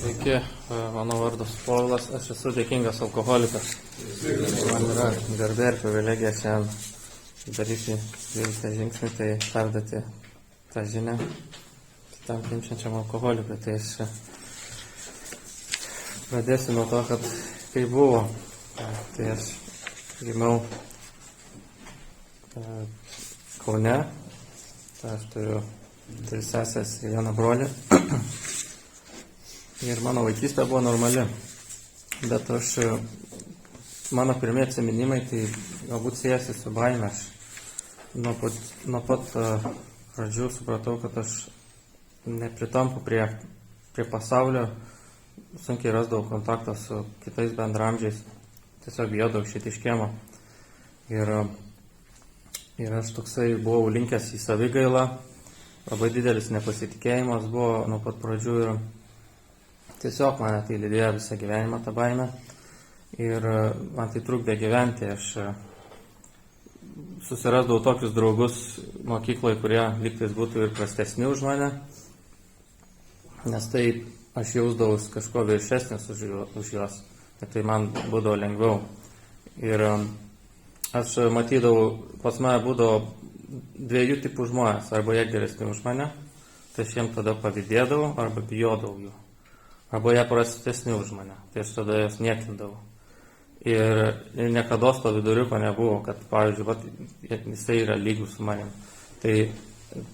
Sveiki, mano vardas Povilas, aš esu dėkingas alkoholikas. Man yra garbė ir privilegija šiandien daryti 12 žingsnį, tai perduoti tą žinią kitam kenčiančiam alkoholikui. Tai aš pradėsiu nuo to, kad kai buvo, tai aš gimiau Kaune, tai aš turiu 3 sesės ir 1 brolį. Ir mano vaikystė buvo normali, bet mano pirmie atsiminimai tai galbūt siejasi su baime. Aš nuo pat pradžių supratau, kad aš nepritampu prie pasaulio, sunkiai rasdavau kontaktą su kitais bendramžiais, tiesiog bijodavau išeiti iš kiemo. Ir aš toksai buvau linkęs į savigailą, labai didelis nepasitikėjimas buvo nuo pat pradžių ir tiesiog mane tai lydėjo visą gyvenimą tą baimę ir man tai trukdė gyventi. Aš susirasdavau tokius draugus mokykloje, kurie lygtais būtų ir prastesni už mane, nes tai aš jausdavau kažko viršesnis už juos, tai man būdavo lengviau. Ir aš matydavau, pas mane būdavo 2 tipų žmonės, arba jie geresni už mane, tai aš jiems tada pavydėdavau arba bijodavau jų. Arba jie prastesni už mane, tai aš tada jas niekindavau. Ir niekados to viduriuko nebuvo, kad, pavyzdžiui, jisai yra lygus su manim. Tai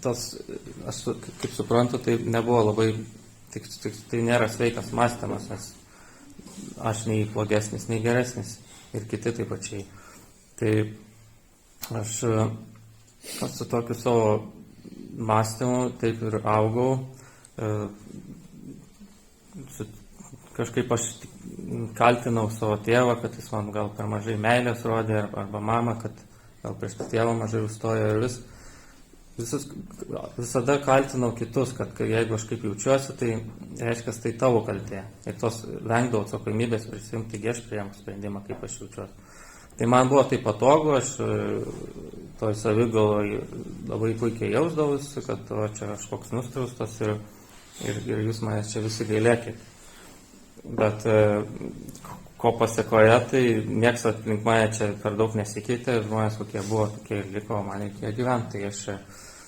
tas, aš kaip suprantu, tai nebuvo labai, tai nėra sveikas mąstymas, nes aš nei blogesnis, nei geresnis ir kiti taip pačiai. Tai aš su tokiu savo mąstymu taip ir augau. Kažkaip aš kaltinau savo tėvą, kad jis man gal per mažai meilės rodė, arba mamą, kad gal prieš tėvą mažai užstojo ir visada kaltinau kitus, kad jeigu aš kaip jaučiuosi, tai reiškia, tai tavo kaltė. Ir tos vengdavau atsakomybės prisimti, taigi aš priėmu sprendimą, kaip aš jaučiuosi. Tai man buvo tai patogu, aš toj savigaloj labai puikiai jausdavausi, kad čia aš koks nustriaustas ir jūs manęs čia visi gailėkit. Bet ko pasiekoje, tai nieks aplink mane čia per daug nesikeitė, žmonės kokie buvo, tokie ir liko, man reikėjo gyventi. Tai aš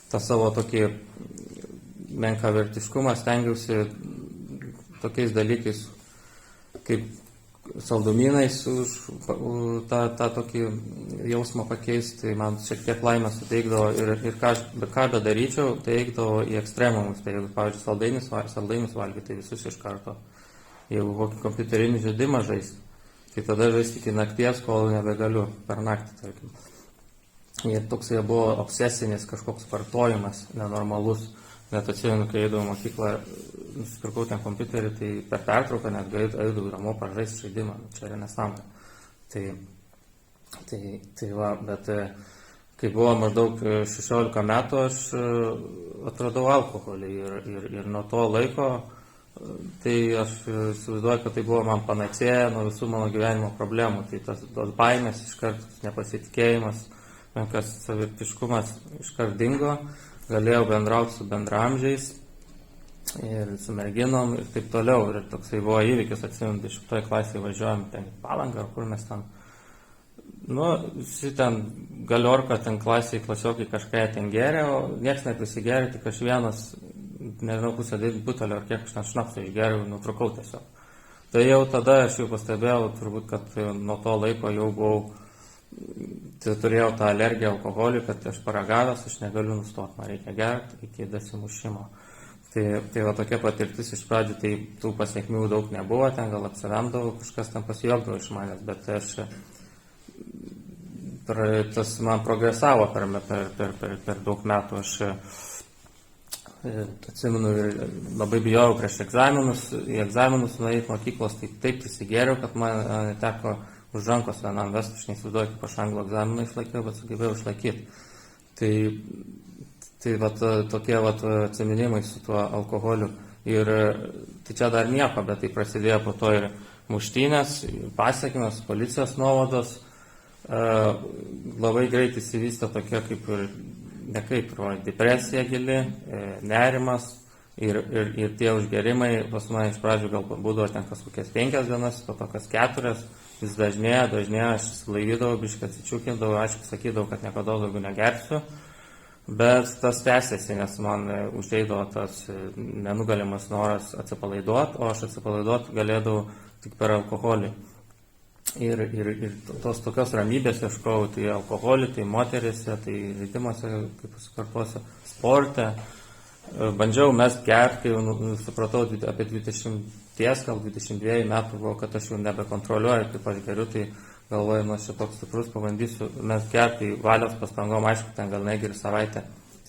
tą savo tokį menkavertiškumą stengiausi tokiais dalykais, kaip saldumynais tą tokį jausmą pakeisti, tai man šiek tiek laimės suteikdavo ir ką bedaryčiau, tai eikdavo į ekstremumus. Tai jeigu, pavyzdžiui, saldainius valgyti, tai visus iš karto. Jeigu kokį kompiuterinį žaidimą žaisti, tai tada žaisti iki nakties, kol nebegaliu, per naktį, tarkim. Ir toksai buvo obsesinis kažkoks vartojimas, nenormalus. Net atsimenu, kai eidavau mokyklą, nusipirkau ten kompiuterį, tai per pertrauką net eidavau namo pražaisti žaidimą, čia yra nesąmonė. Tai va, bet kai buvo maždaug 16 metų, aš atradau alkoholį ir nuo to laiko, tai aš įsivaizduoju, kad tai buvo man panacėja nuo visų mano gyvenimo problemų. Tai tos baimės iškart, nepasitikėjimas, menkas savirtiškumas iškart dingo. Galėjau bendrauti su bendramžiais ir su merginom ir taip toliau. Ir toksai buvo įvykis, atsimenu, 10 klasėje važiuojam ten į Palangą, kur mes ten, visi ten Galiorka, ten klasėje klasiokai kažką ten gėrė, o nieks neprisigerė, tik aš vienas, nežinau, pusę butelio ar kiek aš ten šnapsą išgeriau, nutrukau tiesiog. Tai jau tada aš jau pastebėjau, turbūt, kad nuo to laiko jau buvau, turėjau tą alergiją alkoholį, kad aš paragavęs, aš negaliu nustoti, man reikia gerti iki dasimušimo. Tai va tokia patirtis iš pradžių, tai tų pasiekmių daug nebuvo, ten gal apsivemdavau, kažkas ten pasijuokdavo iš manęs, bet tas man progresavo per daug metų. Aš atsimenu ir labai bijojau prieš į egzaminus nueiti mokyklos, tai taip įsigėriau, kad man teko už rankos vienam vesti, aš neįsivaizduoju, kaip aš anglų egzaminą išlaikiau, bet sugebėjau išlaikyti. Tai tokie atsiminimai su tuo alkoholiu. Ir tai čia dar nieko, bet tai prasidėjo po to ir muštynės, pasiekmes, policijos nuovados. Labai greit įsivystė tokia kaip ir depresija gili, nerimas, Ir tie užgerimai pas mane iš pradžių gal būdavo ten kažkokias 5 dienas, po to kas 4, vis dažnėjo, aš įsilaivydavau, biškai atsičiūkindavau, aišku, sakydavau, kad niekada daugiau negersiu, bet tas tęsiasi, nes man užeidavo tas nenugalimas noras atsipalaiduoti, o aš atsipalaiduoti galėdavau tik per alkoholį. Ir tos tokios ramybės ieškojau, tai alkoholį, tai moterėse, tai žaidimuose, kaip pasikartosiu, sporte. Bandžiau mest gerti, jau supratau apie 20, gal 22 metų buvo, kad aš jau nebekontroliuoju, kaip aš geriu, tai galvoju, nu aš čia toks stiprus, pabandysiu mest gerti, valios pastangom, aišku, ten gal negeri savaitę,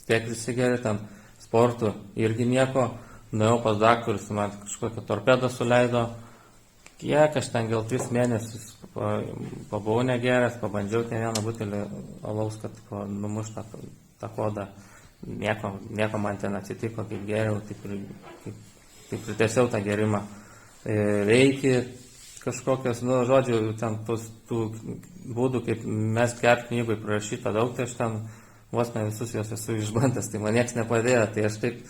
tiek prisigeri, ten sportų irgi nieko, nuėjau pas daktarus, man kažkokią torpedą suleido, kiek aš ten gal 3 mėnesius pabuvau negeras, pabandžiau ten vieną butelį alaus, kad numušt tą kodą. Nieko man ten atsitiko, kaip geriau, taip pritęsiau tą gerimą. Reikia kažkokios, žodžiu, ten tų būdų, kaip mes gerti knygui prirašyta daug, tai aš ten vos ne visus juos esu išbandęs, tai man nieks nepadėjo, tai aš taip,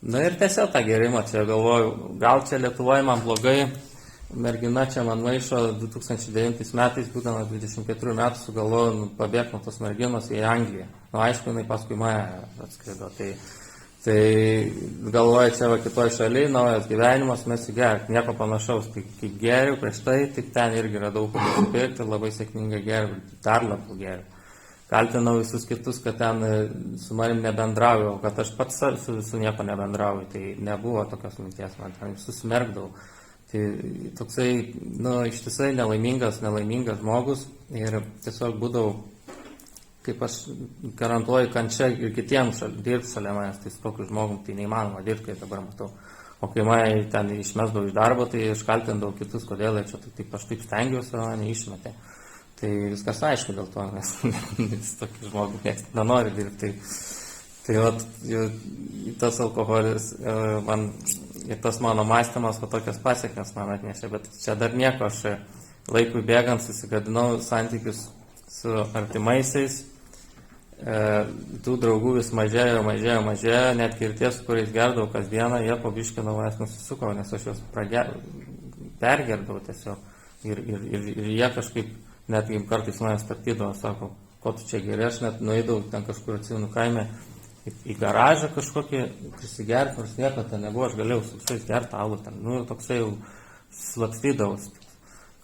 ir tęsiau tą gerimą, čia galvoju, gal čia Lietuvoje man blogai, mergina čia man maišo 2009 metais, būdama 24 metų, sugalvoju pabėgti nuo tos merginos į Angliją. Aišku, jinai paskui mane atskrido. Tai galvoju, čia va kitoj šalyje, naujas gyvenimas, mes įgerti. Nieko panašaus. Tai kaip geriau prieš tai, tik ten irgi radau, kur nusipirkti, labai sėkmingai geriau, dar labiau geriau. Kaltinau visus kitus, kad ten su manim nebendrauju, kad aš pats su nieko nebendrauju. Tai nebuvo tokios minties, man ten susmergdavau. Tai toksai, ištisai nelaimingas žmogus ir tiesiog būdavau, kaip aš garantuoju, kančia ir kitiems dirbti šalia manęs, tai su tokiu žmogum tai neįmanoma dirbti, kai dabar matau. O kai mane ten išmesdavau iš darbo, tai aš kaltindavau kitus, kodėl čia taip, aš taip stengiausi, o mane išmetė. Tai viskas aišku dėl to, nes tokiu žmogu niekas nenori dirbti. Tai vat, tas alkoholis man ir tas mano mąstymas, o tokias pasiekmes man atnešė, bet čia dar nieko, aš laikui bėgant susigadinau santykius su artimaisiais, tų draugų vis mažėjo, netgi ir tie, su kuriais gerdavau kasdieną, jie po biškį nuo manęs nusisuko, nes aš juos pergerdavau tiesiog ir jie kažkaip, netgi kartais manęs stabdydavo, sako, ko tu čia geri, aš net nueidavau ten kažkur atsimenu kaime, į garažą kažkokį prisigerti, nors nieko ten nebuvo, aš galėjau su visais gerti alų ten, toksai jau slapstydavau,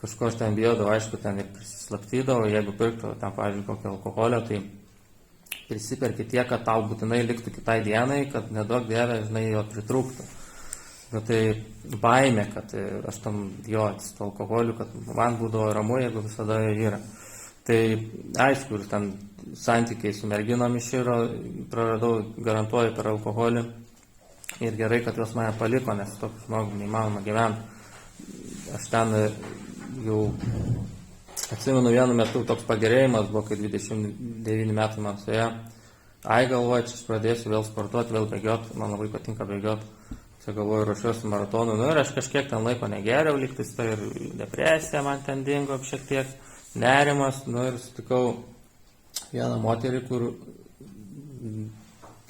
kažko aš ten bijodavau, aišku, ten ir prisislapstydavau, jeigu pirktų ten, pavyzdžiui, kokio alkoholio, tai prisiperki tiek, kad tau būtinai liktų kitai dienai, kad neduok dievė, žinai, jo pritrūktų. Bet tai baimė, kad aš tam su alkoholiu, kad man būdavo ramu, jeigu visada yra. Tai aišku, ir ten santykiai su merginom iširo, praradau, garantuoju, per alkoholį. Ir gerai, kad jos mane paliko, nes tokiu žmogu neįmanoma gyventi. Aš ten jau atsimenu vienu metu toks pagerėjimas buvo, kai 29 metų man suėjo. Galvoju, čia aš pradėsiu vėl sportuoti, vėl bėgioti, man labai patinka bėgioti. Čia galvoju, ruošiuosi maratonų. Ir aš kažkiek ten laiko negeriau, lygtais tai ir depresija man ten dingo šiek tiek. Nerimas, ir sutikau vieną moterį, kur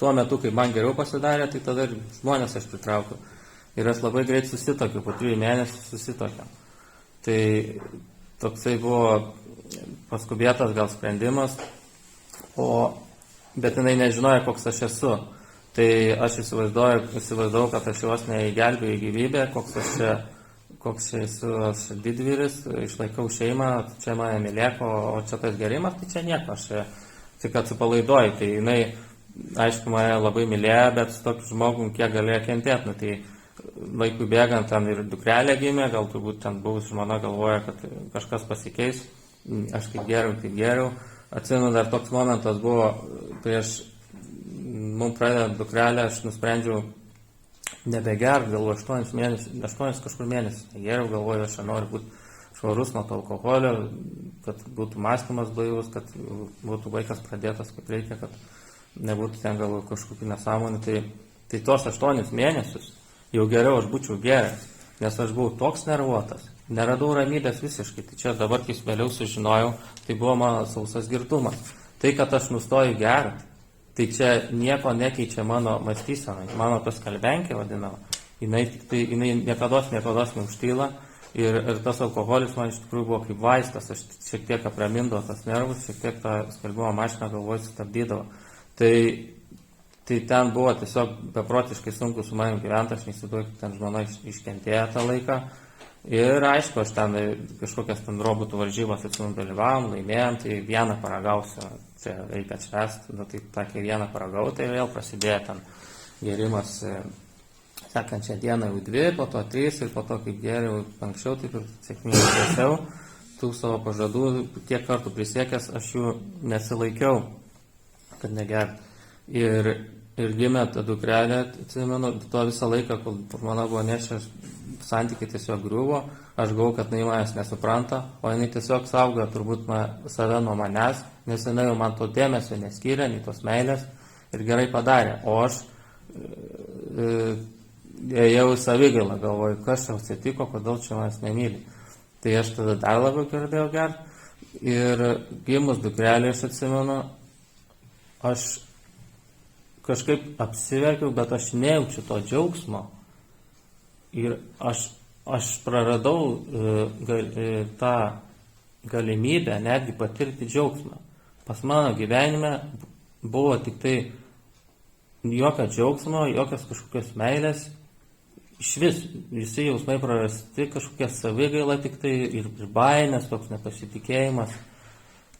tuo metu, kai man geriau pasidarė, tai tada ir žmonės aš pritraukiau. Ir aš labai greit susitokiau, po 3 mėnesių susitokiau. Tai toksai buvo paskubėtas gal sprendimas, bet jinai nežinojo, koks aš esu. Tai aš įsivaizdavau, kad aš juos neįgelbėjau į gyvybę, koks čia esu aš didvyris, išlaikau šeimą, čia mane mylėko, o čia tas gerimas, tai čia nieko, aš tik atsipalaiduoju. Tai jinai, aišku, mane labai mylėjo, bet su tokiu žmogum kiek galėjo kentėti. Tai laikui bėgant ten ir dukrelė gimė, gal turbūt ten buvus žmona galvoja, kad kažkas pasikeis, aš kaip geriau. Atsimenu, dar toks momentas buvo, prieš mums pradedant dukrelę, aš nusprendžiau nebegert, galvoju, 8 kažkur mėnesius. Geriau galvoju, aš noriu būti švarus nuo to alkoholio, kad būtų mąstymas blaivus, kad būtų vaikas pradėtas kaip reikia, kad nebūtų ten galvoju kažkokių nesąmonių. Tai tos 8 mėnesius jau geriau aš būčiau geras, nes aš buvau toks nervuotas, neradau ramybės visiškai. Tai čia dabar, kai vėliau sužinojau, tai buvo mano sausas girtumas. Tai, kad aš nustoju gerti, Tai čia nieko nekeičia mano mąstysenai, mano tas kalbenkė vadinama, jinai niekados neužtyla ir tas alkoholis man iš tikrųjų buvo kaip vaistas, aš šiek tiek apramindavo tas nervus, šiek tiek tą skalbimo mašiną galvoj sustabdydavo. Tai ten buvo tiesiog beprotiškai sunku su manim gyventi, aš neįsivaizduoju, ten žmona iškentėjo tą laiką. Ir aišku, aš ten kažkokias ten robotų varžybos atsimenu dalyvavom, laimėjom, tai vieną paragausiu, čia reikia atšvęsti, tai takį vieną paragau, tai vėl prasidėjo ten gerimas, sekančią dieną jau 2, po to 3 ir po to kaip geriau anksčiau, taip ir sėkmingai tiesiau, tų savo pažadų, tiek kartų prisiekęs, aš jų nesilaikiau, kad negert. Ir gimė ta dukrelė, atsimenu, to visą laiką, kol mano buvo nešęs, santykiai tiesiog griuvo, aš gavau, kad jinai manęs nesupranta, o jinai tiesiog saugo turbūt save nuo manęs, nes jinai jau man to dėmesio neskyrė, nei tos meilės ir gerai padarė. O aš ėjau į savigailą, galvoju, kas čia atsitiko, kodėl čia manęs nemyli. Tai aš tada dar labiau pradėjau gerti ir gimus dukrelį, aš atsimenu, aš kažkaip apsiverkiau, bet aš nejaučiu to džiaugsmo. Ir aš praradau tą galimybę netgi patirti džiaugsmą. Pas mano gyvenime buvo tik tai jokio džiaugsmo, jokios kažkokios meilės. Iš vis, visi jausmai prarasti, kažkokia savigaila tik tai ir baimės, toks nepasitikėjimas.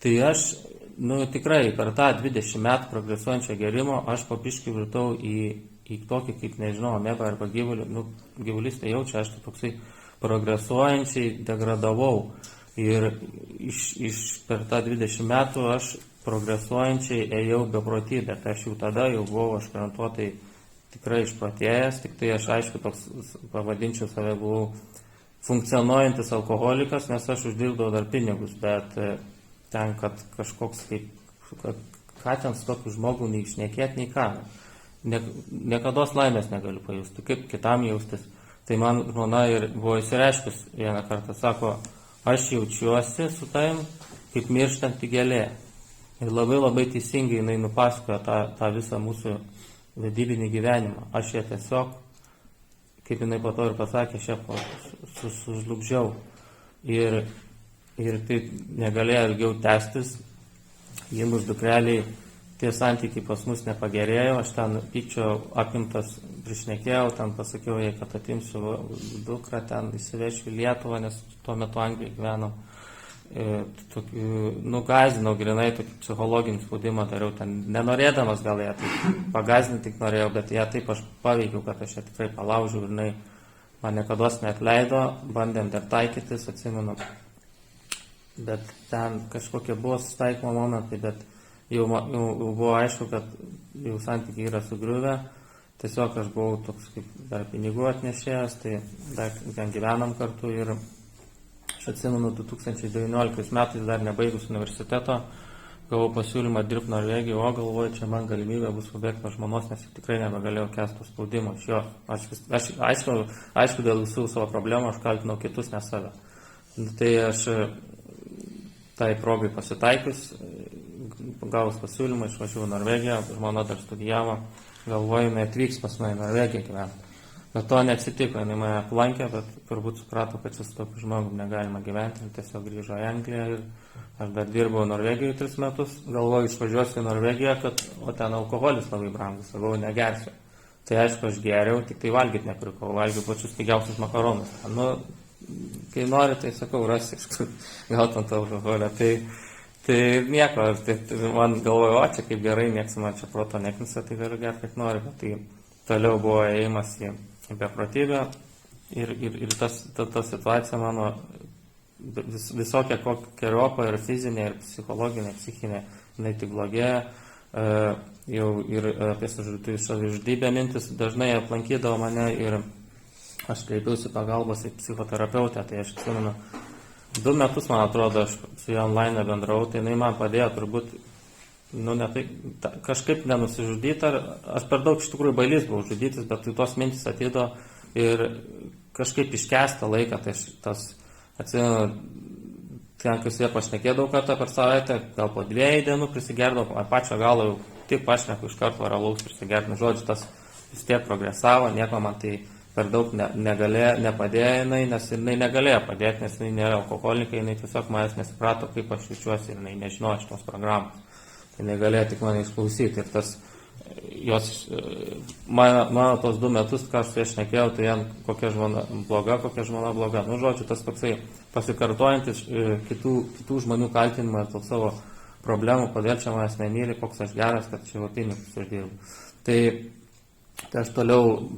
Tai aš, tikrai per tą 20 metų progresuojančio gerimo, aš po biškį virtau į tokį, kaip nežinau, amebą arba gyvulį, gyvulys tai jaučia, aš tai toksai progresuojančiai degradavau. Ir per tą 20 metų aš progresuojančiai ėjau beprotybę. Tai aš jau tada jau buvau aš garantuotai tikrai išprotėjęs, tik tai aš aišku toks pavadinčiau save buvau funkcionuojantis alkoholikas, nes aš uždirbdavau dar pinigus, bet ten, kad kažkoks ką ten su tokiu žmogu nei šnekėt, nei ką. Niekados laimės negaliu pajusti, kaip kitam jaustis. Tai man žmona ir buvo įsireiškus vieną kartą, sako, aš jaučiuosi su tavim kaip mirštanti gėlė. Ir labai teisingai jinai nupasakojo tą visą mūsų vedybinį gyvenimą. Aš ją tiesiog, kaip jinai po to ir pasakė, aš ją sužlugdžiau. Ir tai negalėjo ilgiau tęstis. Gimus dukreliai, tie santykiai pas mus nepagerėjo, aš ten pykčio apimtas prišnekėjau, ten pasakiau jai, kad atimsiu dukrą, ten įsivešiu į Lietuvą, nes tuo metu Anglijoje gyvenom. Gazdinau grinai, tokį psichologinį spaudimą dariau, ten nenorėdamas gal ją taip pagazdinti tik norėjau, bet ją taip aš paveikiau, kad aš ją tikrai palaužiau ir jinai man niekados neatleido, bandėm dar taikytis, atsimenu. Bet ten kažkokie buvo susitaikymo momentai, bet jau buvo aišku, kad jau santykiai yra sugriuvę. Tiesiog aš buvau toks kaip dar pinigų atnešėjas, tai dar ten gyvenam kartu ir aš atsimenu 2019 metais dar nebaigus universiteto, gavau pasiūlymą dirbti Norvegijoje, o galvoju, čia man galimybė bus pabėgti nuo žmonos, nes tikrai nebegalėjau kęsti spaudimo iš jo. Aš aišku, dėl visų savo problemų aš kaltinau kitus, ne save. Tai aš tai progai pasitaikius, gavus pasiūlymą, išvažiavau Norvegiją, žmona dar studijavo, galvoju, jinai atvyks pas mane į Norvegiją gyventi. Bet to neatsitiko, jinai mane aplankė, bet turbūt suprato, kad su tokiu žmogum negalima gyventi, tiesiog grįžo į Angliją ir aš dar dirbau Norvegijoje 3 metus, galvoju, išvažiuosiu į Norvegiją, o ten alkoholis labai brangus, galvoju, negersiu. Tai aišku, aš geriau, tik tai valgyti nepirkau, valgiau pačius pigiausius makaronus. Kai nori, tai sakau, rasi, gal ten to alkoholio. Tai nieko, tai man galvoju, o čia kaip gerai, nieks man čia proto neknisa, tai galiu gerti, kaip nori. Bet tai toliau buvo ėjimas į beprotybę ir ta situacija mano visokia kokeriopą ir fizinė, ir psichologinė, psichinė, jinai tik blogėja. Jau ir apie savižudybę mintis dažnai aplankydavo mane ir aš kreipiausi pagalbos į psichoterapeutę, tai aš atsimenu 2 metus, man atrodo, aš su ją online bendravau, tai jinai man padėjo turbūt, kažkaip nenusižudyti, aš per daug iš tikrųjų bailys buvau žudytis, bet tos mintis ateidavo ir kažkaip iškęsta laiką, tai tas, atsimenu, ten, kai su jie pašnekėdavau kartą per savaitę, gal po 2 dienų prisigerdavau, pačio galo jau tik pašneku iš karto alaus prisigerti. Nu, žodžiu, tas vis tiek progresavo, nieko man tai per daug nepadėjo jinai, nes jinai negalėjo padėti, nes jinai nėra alkoholikė, jinai tiesiog manęs nesuprato, kaip aš jaučiuosi ir jinai nežinojo šitos programos. Tai negalėjo tik mane išklausyti. Ir tas jos, mano tos 2 metus, ką aš su ja šnekėjau, tai jam kokia žmona bloga. Nu, žodžiu, tas toksai pasikartojantis kitų žmonių kaltinimas dėl savo problemų, kodėl čia manęs nemyli, koks aš geras, kad čia pinigus uždirbu. Tai aš toliau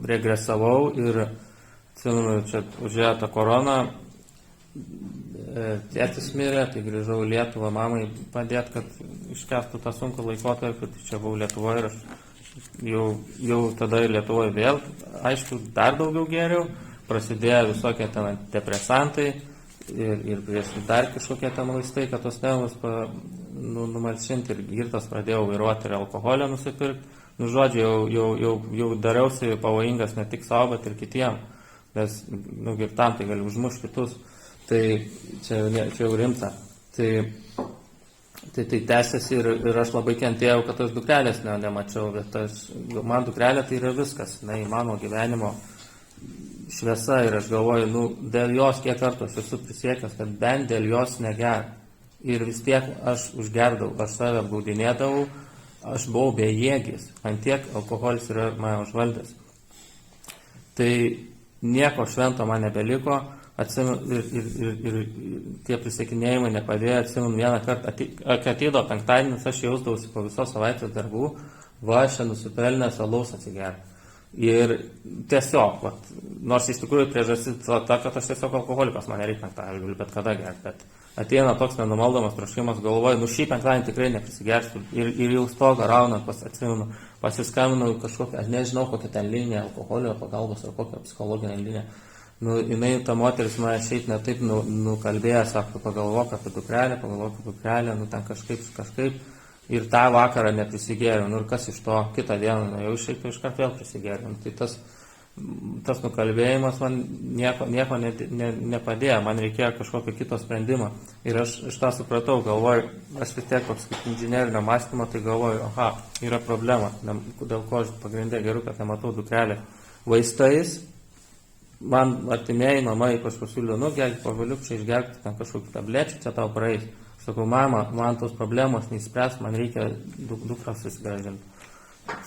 regresavau ir, atsimenu, čia užėjo ta korona, tėtis mirė, tai grįžau į Lietuvą mamai padėti, kad iškestų tą sunkų laikotarpį, tai čia buvau Lietuvoje ir aš jau tada Lietuvoje vėl, aišku, dar daugiau geriau, prasidėjo visokie ten depresantai ir dar kažkokie ten vaistai, kad tos nervus numalšinti ir girtas pradėjau vairuoti ir alkoholio nusipirkti. Nu, žodžiu, jau dariausi pavojingas ne tik savo, bet ir kitiem, nes, nu, girtam tai gali užmušti kitus. Tai čia jau rimta. Tai tęsiasi ir aš labai kentėjau, kad tos dukrelės nemačiau, bet man dukrelė tai yra viskas, jinai mano gyvenimo šviesa ir aš galvoju, nu, dėl jos kiek kartų aš esu prisiekęs, kad bent dėl jos neger. Ir vis tiek aš užgerdavau, aš save apgaudinėdavau, aš buvau bejėgis, ant tiek alkoholis yra mane užvaldęs. Tai nieko švento man nebeliko. Ir tie prisiekinėjimai nepadėjo, atsimenu vieną kartą, kai ateidavo penktadienis, aš jausdavausi po visos savaitės darbų, va, aš nusipelnęs alaus atsigerti. Ir tiesiog, nors iš tikrųjų priežastis ta, kad aš tiesiog alkoholikas, man nereikia penktadienį, galiu bet kada gerti, bet ateina toks nenumaldomas troškimas, galvoju, nu šį penktadienį tikrai neprisigersiu. Ir jau stogą raunant, atsimenu, pasiskambinau kažkokią, aš nežinau, kokią ten liniją alkoholio pagalbos ar kokią psichologinę liniją. Nu, jinai, ta moteris mane šiaip netaip nukalbėjo, sako, pagalvok apie dukrelę, nu ten kažkaip. Ir tą vakarą neprisigėriau, nu ir kas iš to, kitą dieną, jau šiaip iškart vėl prisigėriau. Tai tas nukalbėjimas man nieko nepadėjo, man reikėjo kažkokio kito sprendimo. Ir aš tą supratau, galvoju, aš vis tiek toks kaip inžinerinio mąstymo, tai galvoju, aha, yra problema, dėl ko aš pagrindė geriau, kad nematau dukrelę vaistais. Man artimieji mama ypač pasiūlė, nu, gerk pavaliuk čia išgerti ten kažkokių tablečių, čia tau praeis. Sakau, mama, man tos problemos neįspręs, man reikia dukras susigrąžinti.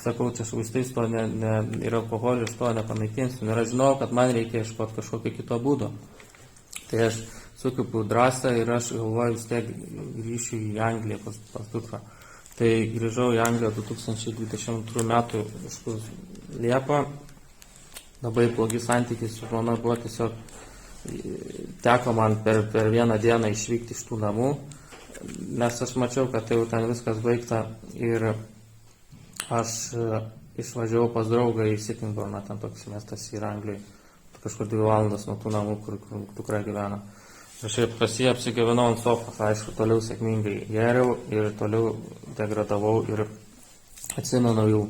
Sakau, čia su vaistais to ir alkoholiu iš to nepanaikinsiu. Ir aš žinau, kad man reikia ieškoti kažkokio kito būdo. Tai aš sukaupiau drąsą ir aš galvoju, vis tiek grįšiu į Angliją pas dukrą. Tai grįžau į Angliją 2022 metų Liepą. Labai blogi santykiai su žmona buvo, tiesiog teko man per vieną dieną išvykti iš tų namų, nes aš mačiau, kad tai jau ten viskas baigta ir aš išvažiavau pas draugą į Sittingbourną, ten toks miestas yra Anglijoje, kažkur 2 valandas nuo tų namų, kur dukra gyvena. Aš pas jį apsigyvenau ant sofos, aišku, toliau sėkmingai geriau ir toliau degradavau ir atsimenu jau,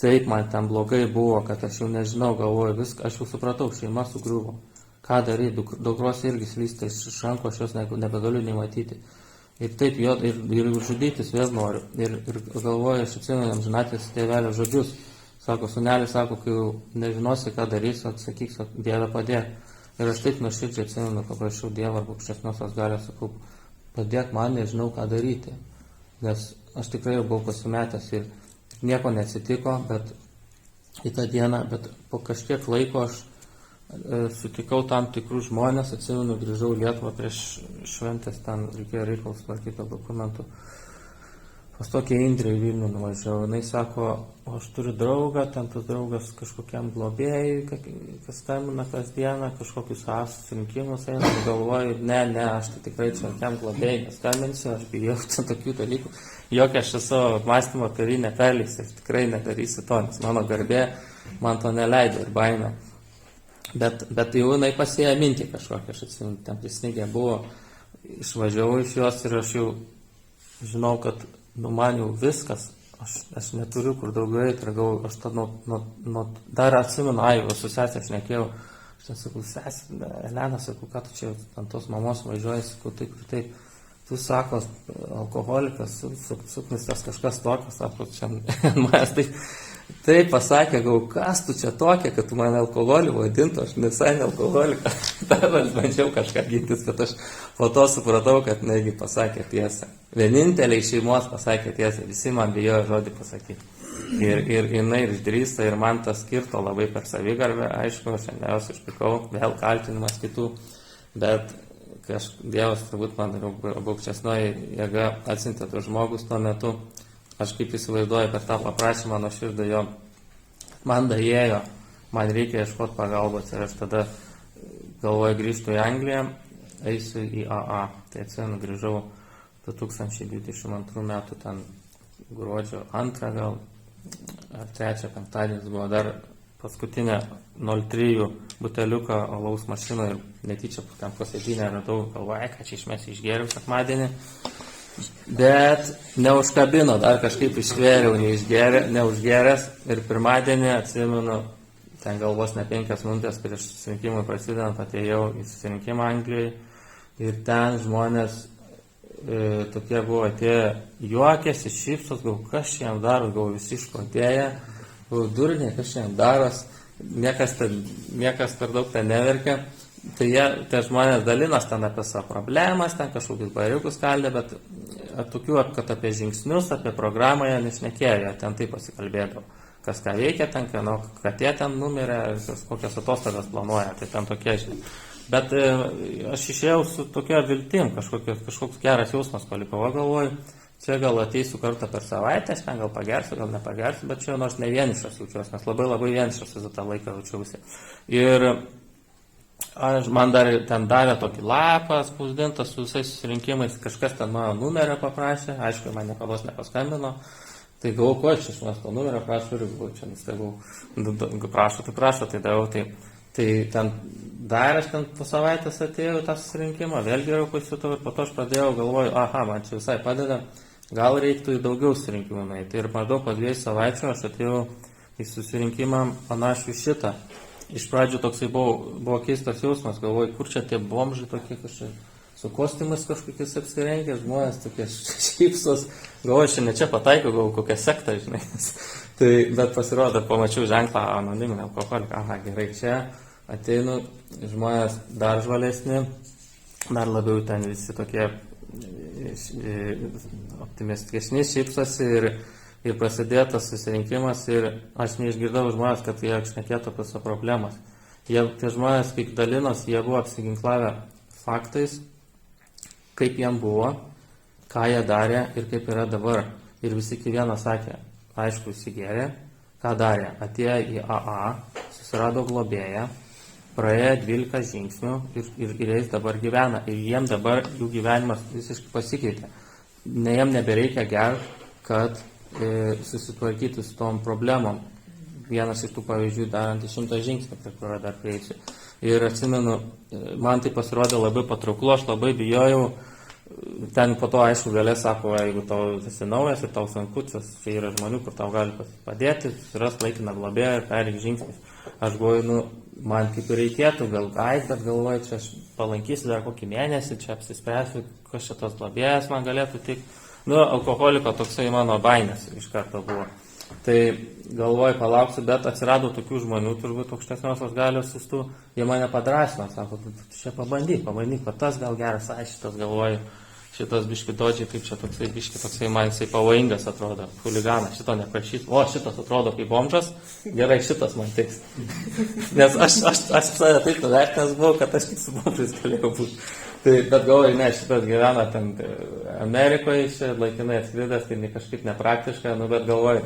taip man ten blogai buvo, kad aš jau nežinau, galvoju viską, aš jau supratau, šeima sugriuvo. Ką daryti, dukros irgi slysta iš rankų, aš jos nebegaliu nei matyti. Ir taip, ir žudytis vėl noriu. Ir galvoju, aš atsimenu amžinatilsį tėvelio žodžius. Sako, sunelis, sako, kai jau nežinosi, ką darysi, atsakyk, Dieve padėk. Ir aš taip nuoširdžiai atsimenu, paprašiau Dievą arba aukštesniosios galios, sakau, padėk man, nežinau, ką daryti. Nes aš tikrai jau buvau pasimetęs ir nieko neatsitiko, bet į tą dieną, bet po kažkiek laiko aš sutikau tam tikrus žmonės, atsimenu, grįžau į Lietuvą prieš šventės, ten reikėjo reikalus tvarkyti dokumentų. Pas tokia Indrė į Vilnių nuvažiavau, jinai sako, o aš turiu draugą, ten tas draugas kažkokiam globėjui, kas skambina kasdieną, kažkokius susirinkimus eina, galvoju, ne, aš tai tikrai čia kokiam globėjui neskambinsiu, aš bijau čia tokių dalykų. Jokia aš savo mąstymo karį neperleisiu, aš tikrai nedarysiu to, nes mano garbė man to neleido ir baimė. Bet jau jinai pasėjo mintį kažkokią, aš atsimenu, ten prisnigė buvo, išvažiavau iš jos ir aš jau žinau, kad man jau viskas, aš neturiu kur daugiau eiti ir galvoju, aš tą dar atsimenu, su sesė aš nekėjau, aš ten sakau, sesė, Elena, sakau, ką tu čia ant tos mamos važiuoji, sakau, taip ir taip. tu sako, alkoholikas, suknistas kažkas tokio, sako, čia manęs taip pasakė, kas tu čia tokia, kad tu mane alkoholiu vadintų, aš visai ne alkoholikas. Tada aš bandžiau kažką gintis, bet aš po to supratau, kad negi pasakė tiesą. Vieninteliai šeimos pasakė tiesą, visi man bijojo žodį pasakyti. Ir jinai išdrįsta ir man tas kirto labai per savigarbę, aišku, aš šiandien išpykau, vėl kaltinimas kitų, bet Dievas turbūt man baugčesnoji jėga atsiuntė tuos žmogus tuo metu. Aš kaip įsivaizduoju per tą paprašymą nuo širdį jo, man daėjo, man reikia ieškoti pagalbos ir aš tada galvoju grįžtu į Angliją, eisiu į AA. Tai atsimenu, grįžau 2022 metų ten gruodžio 2 gal ar 3 penktadienis buvo dar paskutinę 0,3 buteliuką alaus mašino ir netyčia ten posėdinę radau, galvoju, kad čia išmesi išgėriau sekmadienį. Bet neužkabino, dar kažkaip ištvėriau, neužgeręs ir pirmadienį, atsimenu, ten galvos ne 5 minutės prieš susirinkimui prasidedant, atėjau į susirinkimą Anglijoje ir ten žmonės tokie buvo atėję, juokėsi, šypsos, kas čia jam daros, visi išprotėję, durniai, kas čia jam daros, niekas per daug ten neverkia. Tai tie žmonės dalinas ten apie savo problemas, ten kažkokius bariukus kaldė, bet tokių, kad apie žingsnius, apie programą jie nešnekėjo, ten taip pasikalbėdavo. Kas ką veikia ten, kad jie ten numirė, kokias atostogas planuoja, tai ten tokie žinai. Bet aš išėjau su tokia viltim, kažkoks geras jausmas paliko, galvoju, čia gal ateisiu kartą per savaitę, aš ten gal pagersiu, gal nepagersiu, bet čia nors ne vienišas jaučiuosi, nes labai vienišas visą tą laiką jaučiausi. Ir man dar ten davė tokį lapą spausdintą su visais susirinkimais, kažkas ten mano numerio paprašė, aišku, man niekados nepaskambino, tai galvoju, ko aš iš manęs to numerio prašau ir galvoju, čia nustebau, prašo, tai davau, tai ten dar aš ten po savaitės atėjau į tą susirinkimą, vėl geriau pasijutau ir po to aš pradėjau, galvoju, man čia visai padeda, gal reiktų į daugiau susirinkimų nueiti. Ir maždaug po 2 savaičių aš atėjau į susirinkimą panašų šitą. Iš pradžių toksai buvo keistas jausmas, galvoju, kur čia tie bomžai tokie su kostiumais kažkokiais apsirengę, žmonės tokie šypsos, galvoju, šiandien čia pataikau, galvoju, kokią sektą, žinai. Bet pasirodo, pamačiau ženklą anoniminį alkoholiką, gerai, čia ateinu, žmonės dar žvalesni, dar labiau ten visi tokie optimistiški, šypsosi ir prasidėjo tas susirinkimas ir aš neišgirdau žmonės, kad jie šnekėtų apie savo problemas. Tie žmonės, kaip dalinos, jie buvo apsiginklavę faktais, kaip jiem buvo, ką jie darė ir kaip yra dabar. Ir visi iki vieno sakė, aišku, įsigėrė, ką darė. Atėjo į AA, susirado globėją, praėjo 12 žingsnių ir jais dabar gyvena. Ir jiem dabar jų gyvenimas visiškai pasikeitė. Jiem nebereikia gerti, kad susitvarkyti su tom problemom. Vienas iš tų pavyzdžių darant 100 žingsnių, prie kurio dar prieisiu. Ir atsimenu, man tai pasirodė labai patrauklu, aš labai bijojau. Ten po to, aišku, galės sako, jeigu tau esi naujas ir tau sunku, čia yra žmonių, kur tau gali padėti, susiras laikiną globėją ir perėk žingsnis. Aš galvoju, man kaip ir reikėtų, bet galvoju, čia aš palankysiu dar kokį mėnesį, čia apsispręsiu, kas čia tos globėjas man galėtų tik. Alkoholiko toksai mano baimės iš karto buvo. Tai galvoju, palauksiu, bet atsirado tokių žmonių, turbūt aukštesniosios galios sustų, jie mane padrasino, sako, čia pabandyk, va tas gal geras, šitas galvoju, šitas biški dodžiai, kaip čia toksai man jisai pavojingas atrodo, huliganas, šito neprašys, šitas atrodo kaip bomžas, gerai, šitas man tiks. Nes aš visada taip nuvertinęs buvau, kad aš tik su bomžais galėjau būti. Bet galvoju, ne, šitas gyvena ten Amerikoje, čia laikinai atskridęs, tai kažkaip nepraktiška, bet galvoju,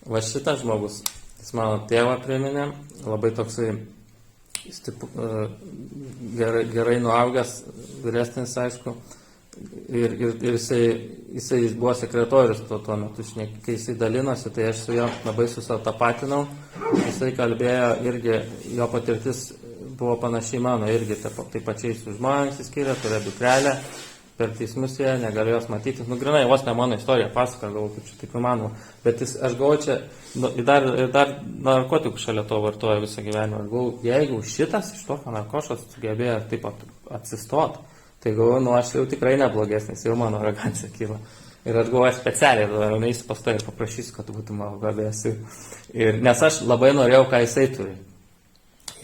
va šitas žmogus, jis mano tėvą priminė, labai toksai gerai nuaugęs, vyresnis, aišku, ir jisai buvo sekretorius tuo metu, kai jisai dalinosi, tai aš su juo labai susitapatinau, jisai kalbėjo irgi, jo patirtis buvo panašiai mano, irgi taip pačiai su žmonėmis įskyrė, turėjo dukrelę, per teismus jie negalėjo jos matyti. Grinai, vos ne mano istorija pasaka, galvoju, kaip čia taip įmanoma. Bet aš galvoju, čia dar narkotikų šalia to vartoja visą gyvenimą. Galvoju, jeigu šitas iš tokio narkošos sugebėjo taip atsistot, Tai galvoju, nu aš jau tikrai neblogesnis, jau mano arogancija kyla. Ir aš galvoju, specialiai dabar neįsiu pas tai ir paprašysiu, kad būtų mano globėjas. Nes aš labai norėjau, ką jisai turi.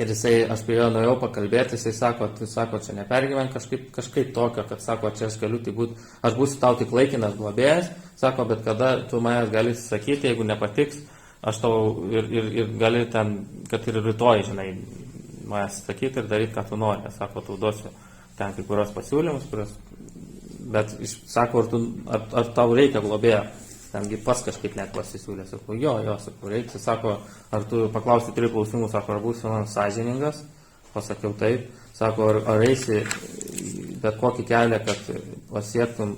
Ir aš prie jo norėjau pakalbėti, jisai sako, čia nepergyvent kažkaip tokio, kad sako, čia aš galiu tai būti, aš būsiu tau tik laikinas globėjas, sako, bet kada tu manęs gali sakyti, jeigu nepatiks, aš tau ir gali ten, kad ir rytoj, žinai, manęs sakyti ir daryti, ką tu nori. Sako, tu duosiu ten kai kurios pasiūlymus, bet sako, ar tau reikia globėjo. Tengi pas kažkaip net pasisiūlė, sakau, jo, sakau, reikia, sako, ar tu paklausti 3 klausimų, sako, ar būsi man sąžiningas, pasakiau taip, sako, ar eisi bet kokį kelią, kad pasiektum,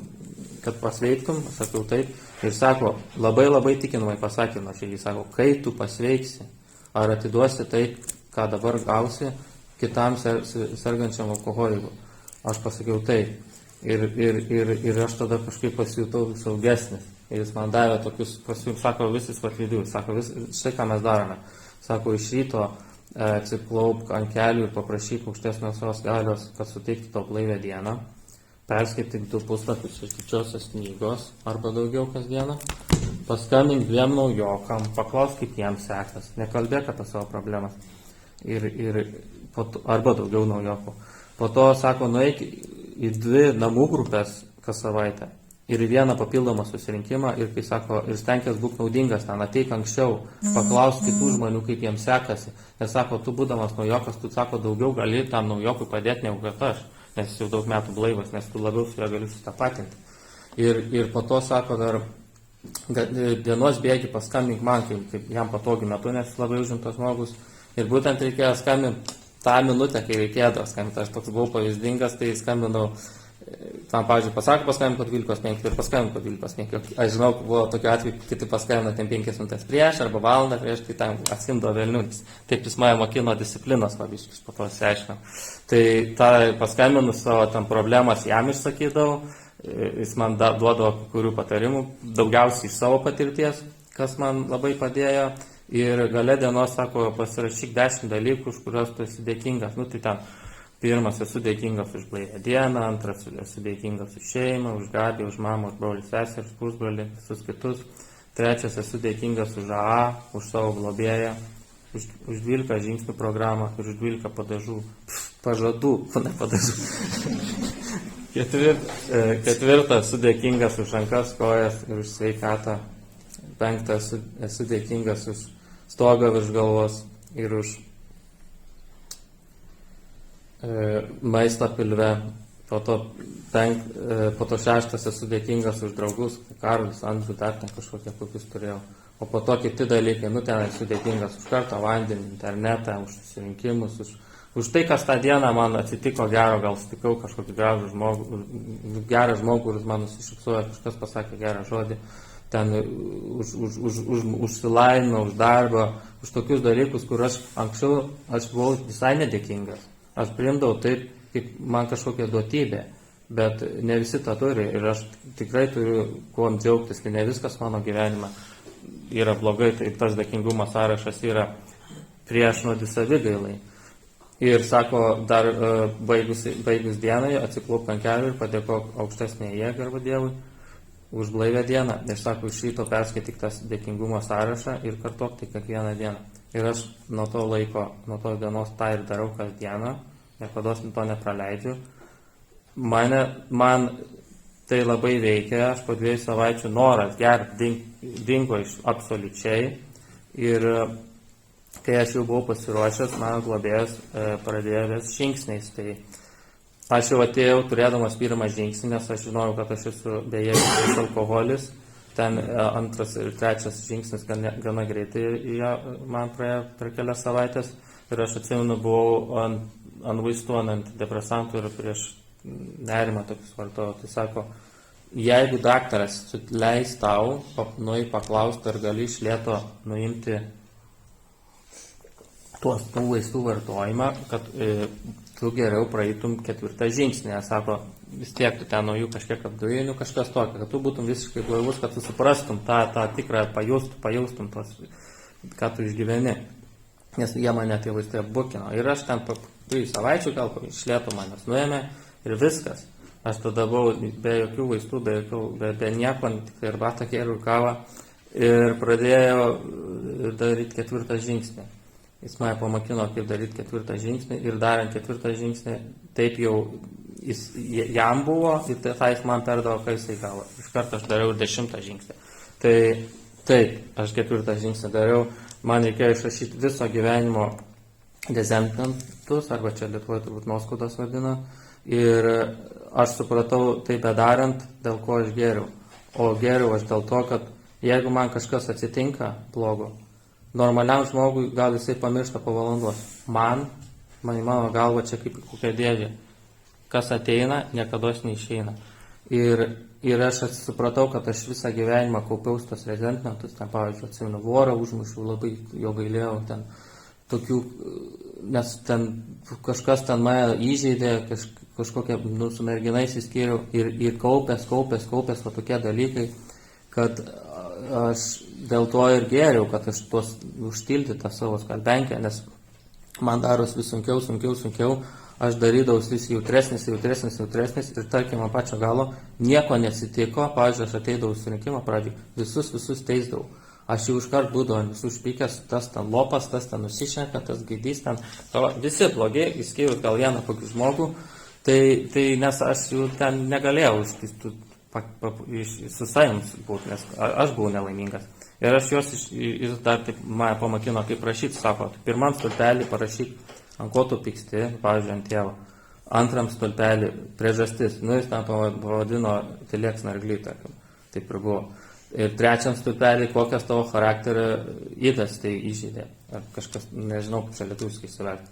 kad pasveiktum, sakiau taip, ir sako, labai tikinamai pasakė, jis sako, kai tu pasveiksi, ar atiduosi tai, ką dabar gausi kitam sergančiam alkoholiku. Aš pasakiau taip, ir aš tada kažkaip pasijutau saugesnis. Ir jis man davė tokius pasiūlymus, sako, visis vatvydžius, sako, štai ką mes darome. Sako, iš ryto atsiklaupk ant kelių ir paprašyk aukštesniosios galios, kad suteikti tau blaivę dieną. Perskaityk 2 puslapius iš Didžiosios knygos arba daugiau kasdieną. Paskambink 2 naujokam, paklausk, kaip jiems sekas. Nekalbėk apie savo problemas. Arba daugiau naujokų. Po to, sako, nueik į 2 namų grupės kas savaitę. Ir į 1 papildomą susirinkimą ir, kai sako, ir stenkės būk naudingas ten, ateik anksčiau, paklausk kitų žmonių, kaip jiems sekasi. Nes sako, tu būdamas naujokas, tu sako, daugiau gali tam naujokui padėti negu kad aš, nes jis jau daug metų blaivas, nes tu labiau su juo gali susitapatinti. Ir po to sako dar, dienos bėgi paskambink man, kaip jam patogiu metu, nes jis labai užimtas žmogus. Ir būtent reikėjo skambinti tą minutę, kai reikėdavo skambinti. Aš toks buvau pavyzdingas, tai skambinau. Tam, pavyzdžiui, pasako paskambinti po 12:05 ir paskambinti po 12:05. Aš žinau, buvo tokiu atveju, kiti paskambino ten 5 minutės prieš arba valandą prieš, tai tam atsimdavo velniunis. Taip jis mane mokino disciplinos vabiškis, po to išsiaiškinau. Tai tą paskambinus savo tam problemas jam išsakydavau, jis man duodavo kurių patarimų, daugiausiai iš savo patirties, kas man labai padėjo. Ir gale dienos, sako, pasirašyk 10 dalykų, už kuriuos tu esi dėkingas. Nu, tai ten pirmas, esu dėkingas už blaivę dieną, antras, esu dėkingas už šeimą, už Gabį, už mamą, už brolį, seserį, už pusbrolį, visus kitus. Trečias, esu dėkingas už AA, už savo globėją, už 12 žingsnių programą ir už 12 pažadų, ne padažų. Ketvirtas, esu dėkingas už rankas, kojas ir už sveikatą. Penktas, esu dėkingas už stogą virš galvos ir už maistą pilve. Po to šeštas, esu dėkingas už draugus, Karolis, Andrių, dar ten kažkokie kokius turėjau. O po to kiti dalykai, nu ten esu dėkingas už kartą vandenį, internetą, už susirinkimus, už tai, kas tą dieną man atsitiko gero, gal sutikau kažkokį gražų žmogų, gerą žmogų, kuris man nusišypsojo, kažkas pasakė gerą žodį. Ten už silaimą, už darbą, už tokius dalykus, kur anksčiau aš buvau visai nedėkingas. Aš priimdavau taip, kaip man kažkokia duotybė, bet ne visi tą turi ir aš tikrai turiu kuom džiaugtis, tai ne viskas mano gyvenime yra blogai, tai tas dėkingumo sąrašas yra priešnuodis savigailai. Ir sako, dar baigus dienai atsiklaupk ant kelių ir padėkok aukštesnėje jėgai arba Dievui už blaivę dieną. Ir sako, iš ryto perskaityk tas dėkingumo sąrašą ir kartok tai kiekvieną dieną. Ir aš nuo to laiko, nuo tos dienos tą ir darau kasdieną, niekados to nepraleidžiu. Man tai labai veikia, aš po 2 savaičių noras gerti dingo iš absoliučiai. Ir kai aš jau buvau pasiruošęs, mano globėjas pradėjo ves žingsniais. Tai aš jau atėjau turėdamas pirmą žingsnį, nes aš žinojau, kad aš esu bejėgis alkoholis. Ten antras ir trečias žingsnis gana greitai man praėjo per kelias savaitės. Ir aš atsimenu, buvau ant vaistų, ant antidepresantų ir prieš nerimą tokius vartojau. Tai sako, jeigu daktaras leis tau, nuėjai paklausti, ar gali iš lėto nuimti tuos vaistų vartojimą, kad tu geriau praeitum 4 žingsnį. Sako, vis tiek tu ten nuo jų kažkiek apdujinių, kažkas tokio, kad tu būtum visiškai blaivus, kad tu suprastum tą tikrą, pajaustum tos, ką tu išgyveni. Nes jie mane tie vaistai apbukino. Ir aš ten po 3 savaičių gal iš lėto manęs nuėmė ir viskas. Aš tada buvau be jokių vaistų, be nieko, tik tai arbatą gėriau ir kavą ir pradėjau daryti 4 žingsnį. Jis mane pamokino, kaip daryti 4 žingsnį ir darant 4 žingsnį, taip jau jam buvo ir tai jis man perdavo, kai jisai gavo. Iš karto aš dariau 10 žingsnį. Tai taip, aš 4 žingsnį dariau, man reikėjo išrašyti viso gyvenimo dezentantus, arba čia Lietuvoje turbūt nuoskaudas vadina, ir aš supratau tai bedarant, dėl ko aš geriau. O geriau aš dėl to, kad jeigu man kažkas atsitinka blogo, normaliam žmogui gal jisai pamiršta po valandos. Mano galva čia kaip kokia dėžė. Kas ateina, niekados neišeina. Ir aš supratau, kad aš visą gyvenimą kaupiau tos rezentmentus, ten pavyzdžiui, atsimenu, vorą užmušiau, labai jo gailėjau, ten tokių, nes ten kažkas ten mane įžeidė, kažkokia, su merginais įskyriau ir kaupęs, va tokie dalykai, kad aš dėl to ir geriau, kad aš tuos užtilti tą savo skalbenkę, nes man daros vis sunkiau, aš darydavau vis jautresnis ir tarkim, man pačio galo nieko nesitiko, pavyzdžiui, aš ateidavau surinkimą pradžiui, visus teisdavau. Aš jau iškart būdavau ant visų špykęs, tas ten lopas, tas ten nusišneka, tas gaidys ten, visi blogi, įskyrus gal vieną kokį žmogų, tai nes aš jau ten negalėjau su savim būti, nes aš buvau nelaimingas. Ir aš jis dar taip mane pamokino, kaip rašyti, sako, pirmam stulpelį parašyk, ant ko tu pyksti, pavyzdžiui, ant tėvo. Antram stulpelį priežastis, jis ten pavadino tylėk snarglį, taip ir buvo. Ir trečiam stulpelį, kokias tavo charakterio įdas tai įžeidė. Ar kažkas, nežinau, kaip čia lietuviškai įsiverti.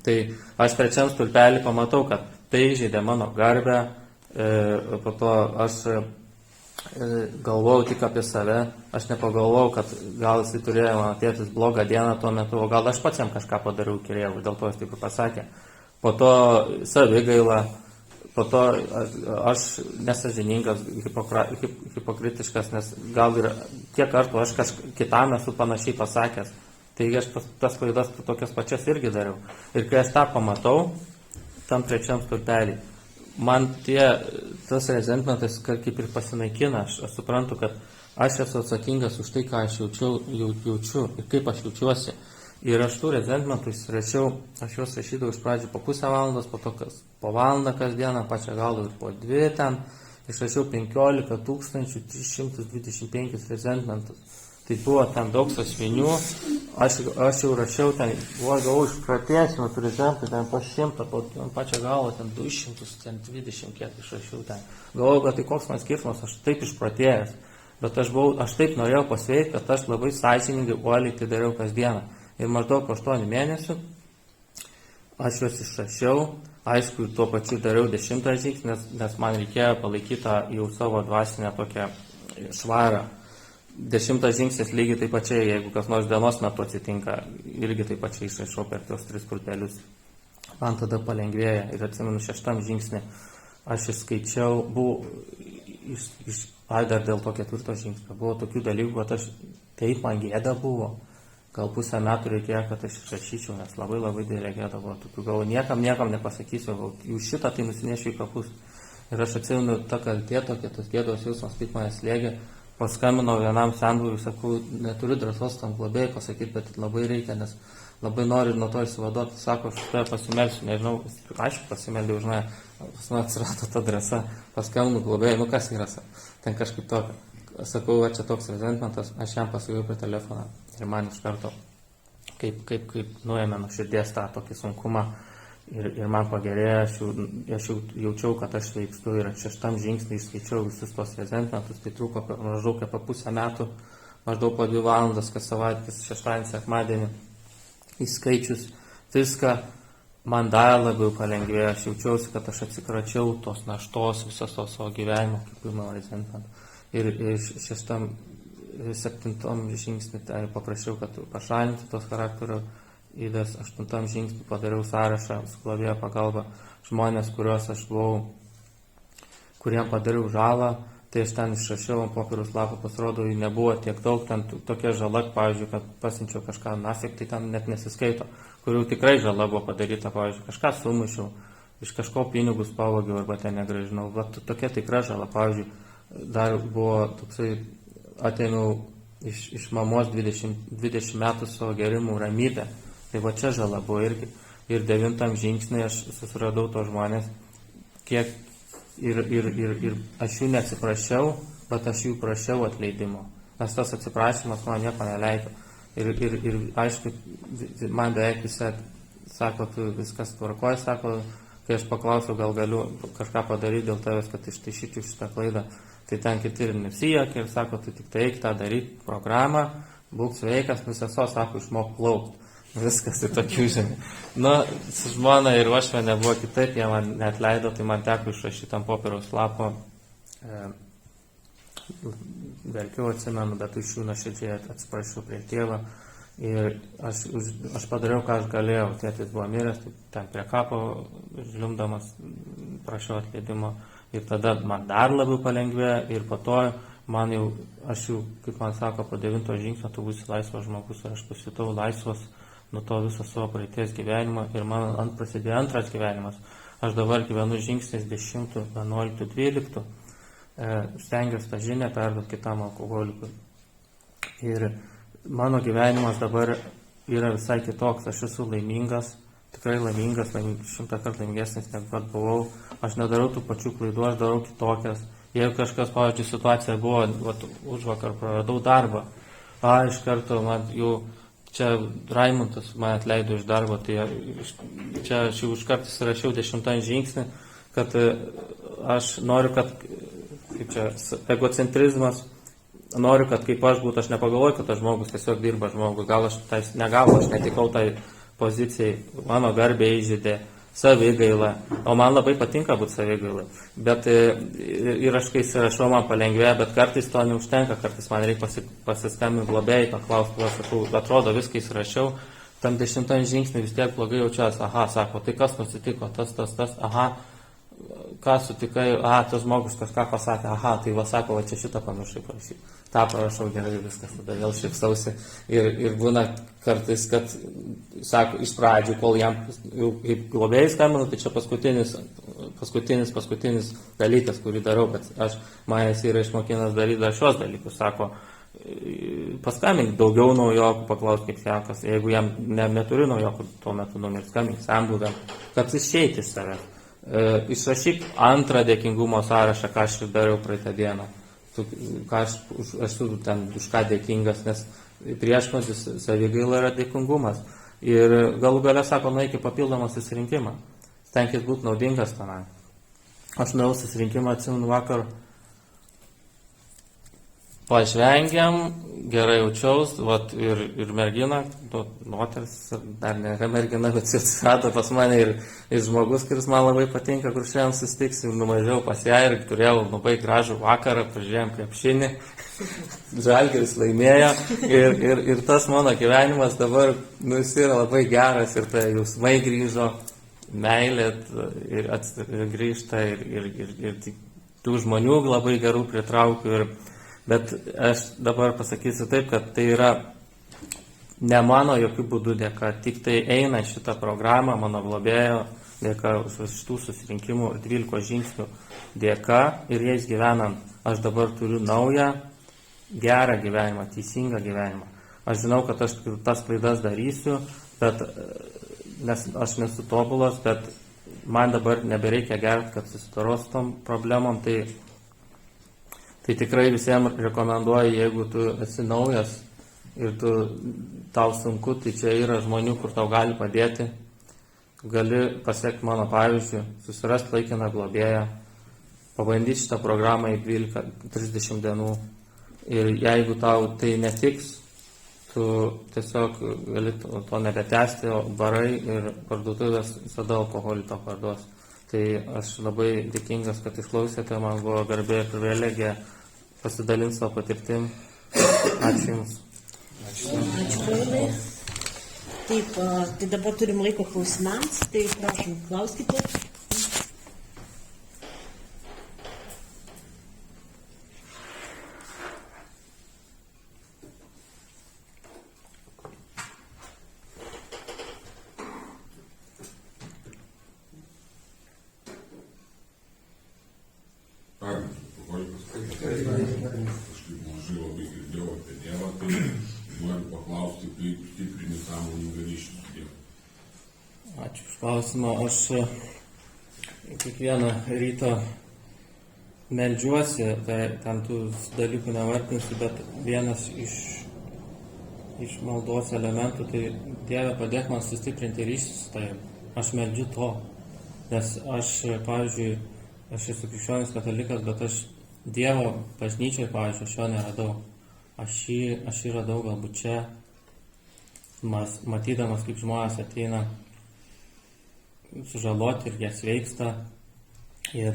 Tai aš trečiam stulpelį pamatau, kad tai įžeidė mano garbę, po to aš galvojau tik apie save, aš nepagalvojau, kad gal jisai turėjo mano tėtis blogą dieną tuo metu, o gal aš pats jam kažką padariau kirėjau, dėl to jis taip ir pasakė. Po to savigaila, po to aš nesažiningas, hipokritiškas, nes gal ir kiek kartų aš kitam esu panašiai pasakęs, tai aš tas klaidas tokias pačias irgi dariau. Ir kai aš tą pamatau, tam trečiam stulpelį, man tas rezentmentas kaip ir pasinaikina, aš suprantu, kad aš esu atsakingas už tai, ką aš jaučiu ir kaip aš jaučiuosi. Ir aš tų rezentmentų įsirašiau, aš juos rašydavau iš pradžių po pusę valandos, po to po valandą kasdieną, pačią galą ir po 2 ten, išrašiau 15 325 rezentmentus. Tai buvo ten daug sąsvinių, aš jau rašiau ten, gavau išpratėsiu nuo tų rezentų, ten po 100, po pačią galą, ten 220 kiek išrašiau ten. Galvojau, kad tai koks man skirtumas, aš taip išpratėjęs, bet aš taip norėjau pasveikti, kad aš labai sąžiningai uoliai tai dariau kasdieną. Ir maždaug po 8 mėnesių aš juos išrašiau, aišku, tuo pačiu dariau 10 žingsnį, nes man reikėjo palaikyti jau savo dvasinę tokią švarą. 10 žingsnis lygiai taip pačiai, jeigu kas nors dienos metu atsitinka, irgi taip pačiai išrašau per tos 3 stulpelius. Man tada palengvėja ir atsimenu 6 žingsnį, aš išskaičiau, buvau dar dėl to 4 žingsnio, buvo tokių dalykų, kad aš taip man gėda buvo, gal pusę metų reikėjo, kad aš išrašyčiau, nes labai didelė gėda buvo, tokių galvo, niekam nepasakysiu, jūs šitą tai nusinešiu į kapus. Ir aš atsimenu tą kaltė, tas gėdos jausmas, kaip mane slėgė. Paskambinau vienam senbuviui, sakau, neturiu drąsos tam globėjai pasakyti, bet labai reikia, nes labai noriu nuo to išsivaduoti. Sako, aš tave pasimelsiu, nežinau, aišku, pasimeldėjau už mane, pas man atsirado ta drąsa, paskambinu globėjai, kas yra, ten kažkaip tokio. Sakau, va čia toks rezentmentas, aš jam pasakiau per telefoną ir man iš karto, kaip nuėmė nuo širdies tą tokį sunkumą. Ir man pagerėjo, aš jaučiau, kad aš sveikstu ir 6 žingsnį išskaičiau visus tos rezentmentus, tai truko maždaug apie pusę metų, maždaug po 2 valandas kas savaitės, šeštadienį, sekmadienį įskaičius viską, man dar labiau palengvėjo, aš jaučiausi, kad aš atsikračiau tos naštos visos to savo gyvenimo, kaip ir mano rezentmentų. Ir 7 žingsnį tai paprašiau, kad pašalinti tos charakterio įdas, 8 žingsnį padariau sąrašą su globėjo pagalba žmonės, kuriuos aš buvau, kuriem padariau žalą, tai aš ten išrašiau ant popieriaus lapo, pasirodo, jų nebuvo tiek daug, ten tokia žala, pavyzdžiui, kad pasiunčiau kažką nafik, tai ten net nesiskaito, kurių tikrai žala buvo padaryta, pavyzdžiui, kažką sumušiau, iš kažko pinigus pavogiau arba ten negrąžinau. Bet tokia tikra žala. Pavyzdžiui, dar buvo toksai, atėmiau iš mamos 20 metų savo gerimų ramybę. Tai va čia žala buvo irgi. Ir 9 žingsnį aš susiradau to žmonės, kiek ir aš jų neatsiprašiau, bet aš jų prašiau atleidimo. Nes tas atsiprašymas man nieko neleido. Ir aišku, man beveik visi sako, tu viskas tvarkoja, sako, kai aš paklausiau, gal galiu kažką padaryti dėl tavęs, kad ištaisyčiau šitą klaidą, tai ten kiti ir nesijuokia ir sako, tu tik tai eik tą daryti programą, būk sveikas, visaso, sako, išmok plaukti. Viskas į tokių žemė. Nu, su žmona ir uošvienė buvo kitaip, jie man neatleido, tai man teko išrašyti ant popieriaus lapo. Verkiau, atsimenu, bet iš jų nuoširdžiai atsiprašiau prie tėvą. Ir aš padariau, ką aš galėjau. Tėtis buvo miręs, tai ten prie kapo žliumdamas prašiau atleidimo. Ir tada man dar labiau palengvėjo ir po to man jau, aš jau, kaip man sako, po 9 žingsnio tu būsi laisvas žmogus ir aš pasitau laisvas nuo to viso savo praeities gyvenimo ir man prasidėjo antras gyvenimas. Aš dabar gyvenu žingsnis 10, 11, 12. Stengiuosi tą žinią perduoti kitam alkoholikui. Ir mano gyvenimas dabar yra visai kitoks. Aš esu laimingas, tikrai laimingas, 100 kartų laimingesnis negu kad buvau. Aš nedarau tų pačių klaidų, aš darau kitokias. Jeigu kažkas, pavyzdžiui, situacija buvo, užvakar praradau darbą, iš karto man jau čia Raimundas man atleido iš darbo, tai čia aš jau iš karto įsirašiau 10 žingsnį, kad aš noriu, kad, kaip čia, egocentrizmas, noriu, kad kaip aš būtų, aš nepagalvoju, kad tas žmogus tiesiog dirba žmogus, gal aš netikau tai pozicijai, mano garbė įžeidė, savigaila, o man labai patinka būti savigaila, bet ir aš kai įsirašau, man palengvėja, bet kartais to neužtenka, kartais man reikia pasiskambinti globėjai, paklausti, sakau, atrodo viską įsirašiau, tam 10 žingsnį vis tiek blogai jaučiuosi, sako, tai kas nusitiko, tas, ką sutikai, tas žmogus kažką pasakė, tai va sako, va čia šitą pamiršai parašyti. tą parašau gerai, viskas, tada vėl šypsausi. Ir būna kartais, kad, sako, iš pradžių, kol jam jau kaip globėjai skambinu, tai čia paskutinis dalykas, kurį darau, bet manęs yra išmokinas daryti dar šios dalykus, sako, paskambink daugiau naujokų, paklaus kaip sekas, jeigu jam neturi naujokų, tuo metu numirs, skambink senbuviam, kad išeiti iš savęs. Išrašyk antrą dėkingumo sąrašą, ką aš dariau praeitą dieną, ką aš esu ten už ką dėkingas, nes priešnuodis savigaila yra dėkingumas. Ir galų gale sako, nueik į papildomą susirinkimą, stenkis būti naudingas tenai. Aš nuėjau susirinkimą, atsimenu vakar, pažvengiam, gerai jaučiaus, ir mergina, moteris, dar nėra mergina, bet jis atsirado pas mane ir žmogus, kuris man labai patinka, kur šiandien susitiks, ir nuvažiavau pas ją ir turėjau labai gražų vakarą, pažiūrėjom krepšinį, Žalgiris laimėjo ir tas mano gyvenimas dabar, jis yra labai geras ir tai jausmai grįžo, meilė ir grįžta ir tų žmonių labai gerų pritraukiu. Bet aš dabar pasakysiu taip, kad tai yra ne mano jokių būdų dėka, tik tai eina šitą programą mano globėjo dėka, šitų susirinkimų 12 žingsnių dėka ir jais gyvenant, aš dabar turiu naują, gerą gyvenimą, teisingą gyvenimą. Aš žinau, kad aš tas klaidas darysiu, nes aš nesu tobulas, bet man dabar nebereikia gerti, kad susitaros tom problemom, tai tikrai visiems rekomenduoju, jeigu tu esi naujas ir tau sunku, tai čia yra žmonių, kur tau gali padėti. Gali pasiekti mano pavyzdžių, susirasti laikiną globėją, pabandyti šitą programą į 12-30 dienų. Ir jeigu tau tai netiks, tu tiesiog gali to nebetęsti, o barai ir parduotuvės visada alkoholį to parduos. Tai aš labai dėkingas, kad išklausėte, man buvo garbė ir privilegija pasidalinti savo patirtim. Ačiū Jums. Ačiū Paulai. Taip, tai dabar turim laiko klausimams, tai prašom, klauskite. klausimą. Aš kiekvieną rytą meldžiuosi, tai ten tų dalykų nevardinsiu, bet vienas iš maldos elementų, tai Dieve padėk man sustiprinti ryšį su tavim. Aš meldžiu to, nes aš, pavyzdžiui, aš esu krikščionis katalikas, bet aš Dievo bažnyčiai, pavyzdžiui, aš jo neradau. Aš jį radau galbūt čia, matydamas, kaip žmonės ateina sužaloti ir jie sveiksta. Ir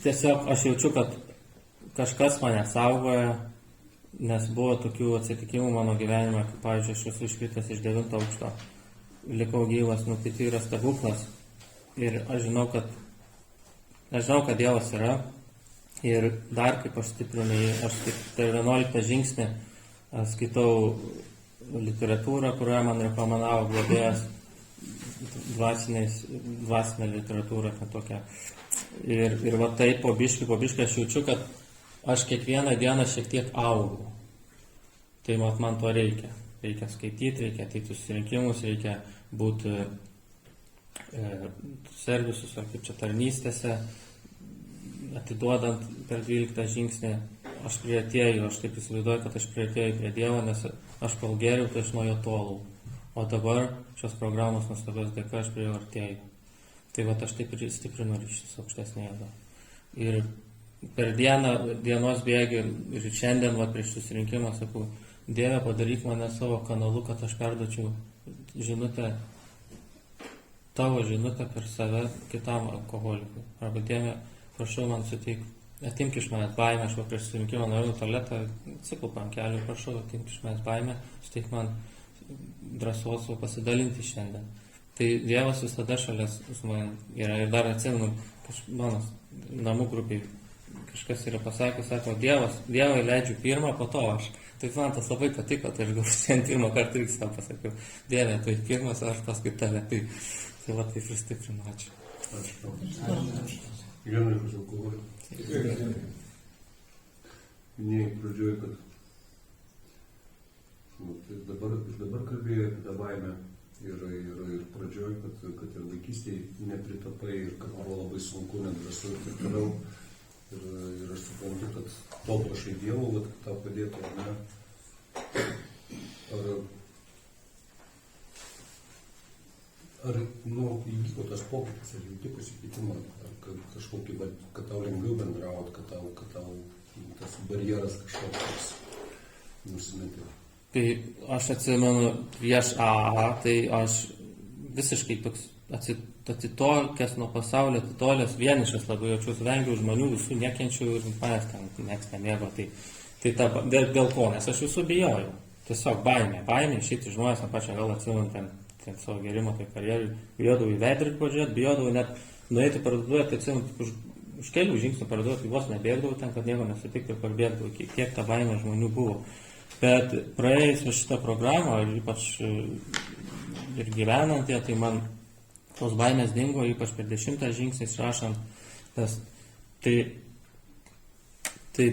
tiesiog aš jaučiu, kad kažkas mane saugoja, nes buvo tokių atsitikimų mano gyvenime, kaip pavyzdžiui, aš esu iškritęs iš 9 aukšto, likau gyvas, tai tai yra stebuklas. Ir aš žinau, kad Dievas yra. Ir dar kaip aš stiprinu jį, aš per 11 žingsnį skaitau literatūrą, kurioje man rekomendavo globėjas, dvasinė literatūra tokia. Ir va taip po biškį aš jaučiu, kad aš kiekvieną dieną šiek tiek augu. Tai man to reikia. Reikia skaityti, reikia ateiti susirinkimus, reikia būti servisus ar kaip čia tarnystėse, atiduodant per 12 žingsnį. Aš priartėjau, aš taip įsivaizduoju, kad aš priartėjau prie Dievo, nes aš kol geriau, tai aš nuo jo tolau. O dabar šios programos nuostabios dėka aš prie jo artėjau. Tai va aš taip ir stiprinu ryšį su aukštesnė jėga. Ir per dienos bėgį ir šiandien prieš susirinkimą sakau, Dieve, padaryk mane savo kanalu, kad aš perduočiau tavo žinutę per save kitam alkoholikui. Arba Dieve, prašau man suteik, atimk iš manęs baimę, aš prieš susirinkimą nuėjau į tualetą, atsiklaupiau ant kelių, prašau, atimk iš manęs baimę, suteik man drąsos pasidalinti šiandien. Tai Dievas visada šalia su manim yra. Ir dar atsimenu, mano namų grupiai kažkas yra pasakęs, sako, Dievui leidžiu pirmą, po to aš. Tai man tas labai patiko, tai aš gal šiandien pirmą kartą irgi savo pasakiau, Dieve, tu pirmas, aš paskui tave. Tai va taip ir stiprinu, ačiū. Vieną iš alkoholio. Minėjai pradžioj, kad dabar kalbėjai apie tą baimę ir pradžioj, kad ir vaikystėje nepritapai ir kad buvo labai sunku, nedrąsu ir taip toliau. Ir aš suprantu, kad to prašai Dievo, kad tau padėtų, ar ne? Ar įvyko tas pokytis, ar jauti pasikeitimą, ar kažkokį, kad tau lengviau bendrauti, kad tau tas barjeras kažkoks nusimetė? Tai aš atsimenu prieš AA, tai aš visiškai toks atitolkęs nuo pasaulio, atitolęs, vienišas labai jaučiuosi, vengiau žmonių, visų nekenčiau ir manęs ten nieks nemėgo. Tai dėl ko, nes aš visų bijojau. Tiesiog baimė, šitai žmonės, man pačią gal atsimenu ten savo gerimo, tai karjerį, bijodavau į veidrodį pažiūrėti, bijodavau net nueiti parduotuvę, tai atsimenu, už kelių žingsnių parduotuvę, tai vos nebėgdavau ten, kad nieko nesutikti ir parbėgdavau, kiek ta baimė žmonių buvo. Bet praėjus šitą programą, ypač ir gyvenant ją, tai man tos baimės dingo, ypač per 10 žingsnį išrašant, nes tai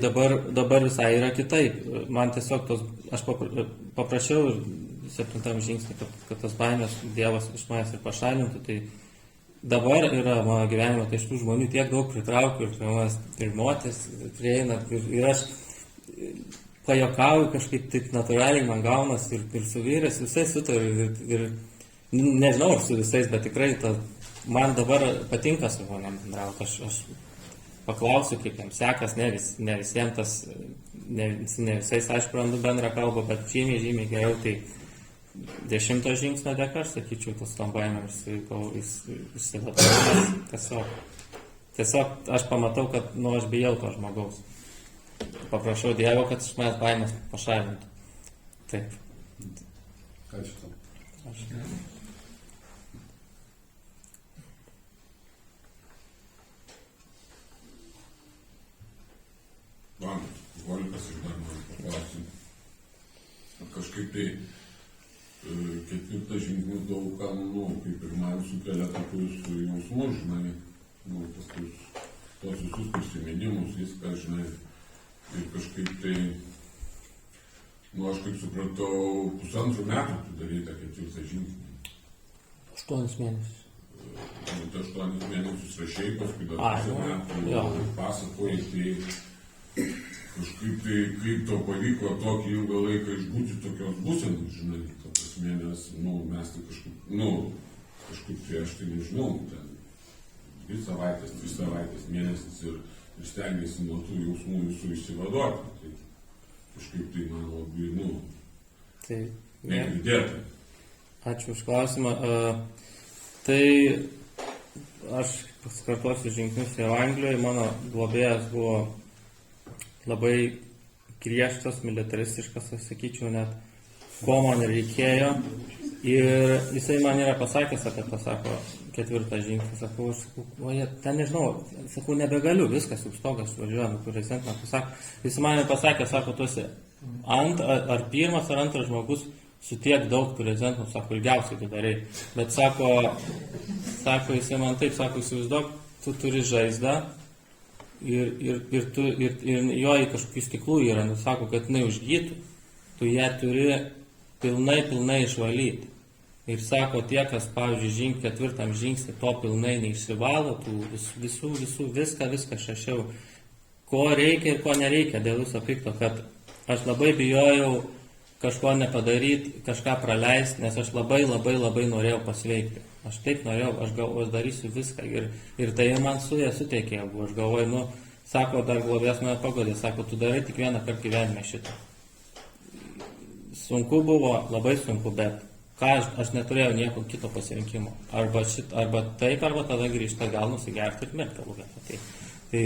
dabar visai yra kitaip. Man tiesiog aš paprašiau 7 žingsnį, kad tas baimės Dievas iš manęs ir pašalintų, tai dabar yra mano gyvenime, tai iš tų žmonių tiek daug pritraukiu ir manęs ir moteris prieina ir aš pajokauju kažkaip taip natūraliai man gaunas ir su vyrais visai sutariu ir nežinau ar su visais, bet tikrai man dabar patinka su žmonėm bendrauti. Aš paklausiu, kaip jiems sekas, ne visiems ne visais, aišku, randu bendrą kalbą, bet žymiai geriau, tai 10 žingsnio dėka, aš sakyčiau, tas tom baimėm išsivadovavimas. Tiesiog aš pamatau, kad aš bijau to žmogaus. Paprašau Dievo, kad iš manęs baimės pašalintų. Taip. Ačiū tam. Volikas ir dar noriu paklausti. Kažkaip tai 4 žingsnis daug kam, kaip ir man sukelia tokius jausmus, žinai, tos visus prisiminimus, viską, žinai, ir kažkaip tai Nu, aš kaip supratau, 1,5 metų tu darei tą 4 žingsnį. 8 mėnesius. Nu, tai 8 mėnesius rašiai, paskui dar Ai, 1,5 jo. metų pasakojai, tai kažkaip tai kaip tau pavyko tokį ilgą laiką išbūti tokios būsenos, žinai, ta prasme, nes, nu, mes tai kažkaip tai aš tai nežinau, ten 2 savaitės, 3 savaitės, mėnesis ir stengiasi nuo tų jausmų visų išsivaduoti. Tai kažkaip tai man labai, nu, Tai negirdėta. ačiū už klausimą. Tai aš pasikartosiu žingsnius jau Anglijoje. Mano globėjas buvo labai griežtas, militaristiškas, aš sakyčiau, net ko man reikėjo. Ir jisai man yra pasakęs apie tą, sako, 4 žingsnį, sakau, ten nežinau, sakau, nebegaliu, viskas, juk stogas važiuoja, kuris ant man pasakė. Jis man pasakė, sako, tu esi ar pirmas, ar antras žmogus su tiek daug prezidentų, sako, ilgiausiai tu darai. Bet sako, jisai man taip, sako, įsivaizduok, tu turi žaizdą ir jo į kažkokių stiklų yra, nu, sako, kad jinai užgytų, tu ją turi pilnai išvalyti. Ir sako, tie, kas, pavyzdžiui, 4 žingsnį to pilnai neišsivalo, tų visų, viską šašiau, ko reikia ir ko nereikia dėl viso pikto, kad aš labai bijojau kažko nepadaryti, kažką praleisti, nes aš labai norėjau pasveikti. Aš taip norėjau, aš galvoju, darysiu viską ir tai man suteikė, aš galvoju, nu, sako, dar globėjas mane pagodė, sako, tu darai tik vieną kartą gyvenime šitą. Sunku buvo, labai sunku, bet aš neturėjau nieko kito pasirinkimo. Arba taip, arba tada grįžta gal nusigerti ir mirti galų gale. Tai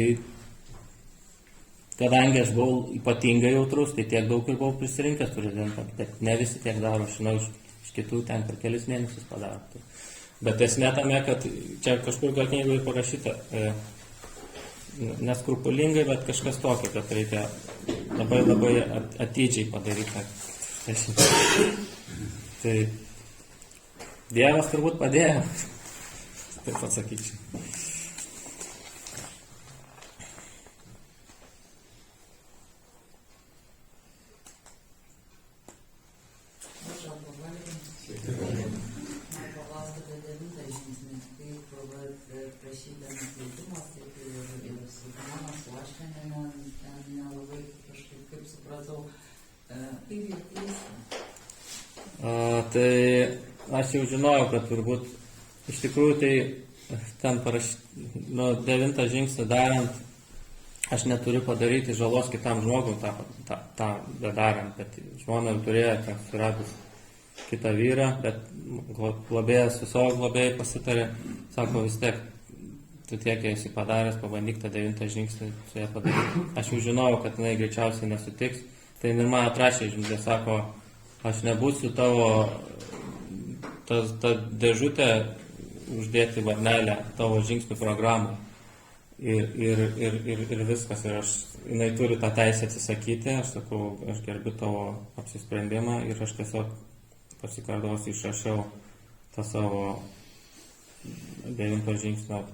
kadangi aš buvau ypatingai jautrus, tai tiek daug ir buvau prisirinkęs prezidentą, bet ne visi tiek daro, aš žinau, iš kitų ten per kelis mėnesius padaro. Bet esmė tame, kad čia kažkur gal knygoje parašyta, neskrupulingai, bet kažkas tokio, kad reikia labai atidžiai padaryti. Tai Dievas turbūt padėjo, taip atsakyčiau. Tai aš jau žinojau, kad turbūt iš tikrųjų tai ten nuo 9 žingsnį darant, aš neturiu padaryti žalos kitam žmogui tą darant, bet žmona turėjo ten suradus kitą vyrą, bet globėjas su savo globėjai pasitarė, sako, vis tiek tu tiek esi padaręs, pabandyk tą 9 žingsnį su ją padaryti. Aš jau žinojau, kad jinai greičiausiai nesutiks, tai ir man atrašė žinutė, sako, aš nebūsiu tavo tą dėžutę uždėti varnelę tavo žingsnių programai. Ir viskas. Ir jinai turi tą teisę atsisakyti. Aš sakau, aš gerbiu tavo apsisprendimą ir aš tiesiog pasikartosiu, išrašiau tą savo 9 žingsnio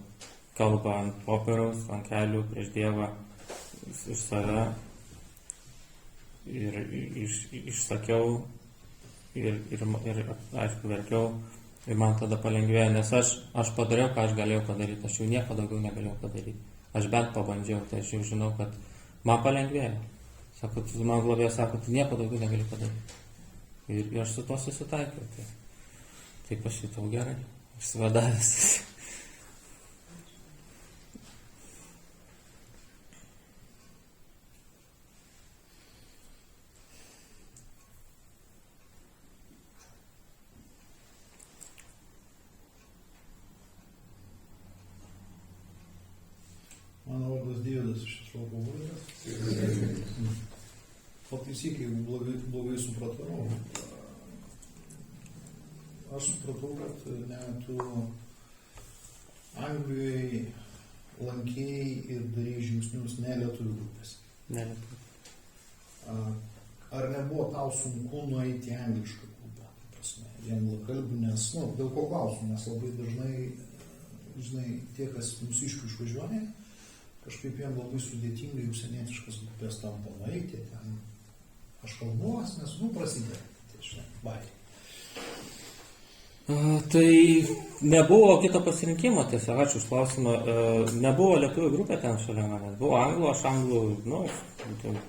kalbą ant popieriaus, ant kelių prieš Dievą iš save. Ir išsakiau ir aišku verkiau ir man tada palengvėjo, nes aš padariau, ką aš galėjau padaryti, aš jau nieko daugiau negalėjau padaryti, aš bent pabandžiau, tai aš jau žinau, kad man palengvėjo. Sako, man globėjas sako, tu nieko daugiau negali padaryti. Ir aš su to susitaikiau, tai pasijutau gerai, išsivadavęs. Mano vardas Deividas, iš tiesų pavardės. Pataisyk, jeigu blogai supratau. Aš supratau, kad tu Anglijoje lankėjai ir darėjai žingsnius ne lietuvių grupės. Ne lietuvių. Ar nebuvo tau sunku nueiti į anglišką klubą? Anglakalbių, nes, dėl ko klausiu, nes labai dažnai, žinai, tie, kas mūsiškių išvažiuoja, kažkaip jiem labai sudėtingai užsienietiškas grupės tampa nueiti ten. kažkalbos, nes, prasideda. Tai žinai, vai. Tai nebuvo kito pasirinkimo, tiesiog ačiū už klausimą. Nebuvo lietuvių grupė ten šalia manęs, buvo anglų, aš anglų,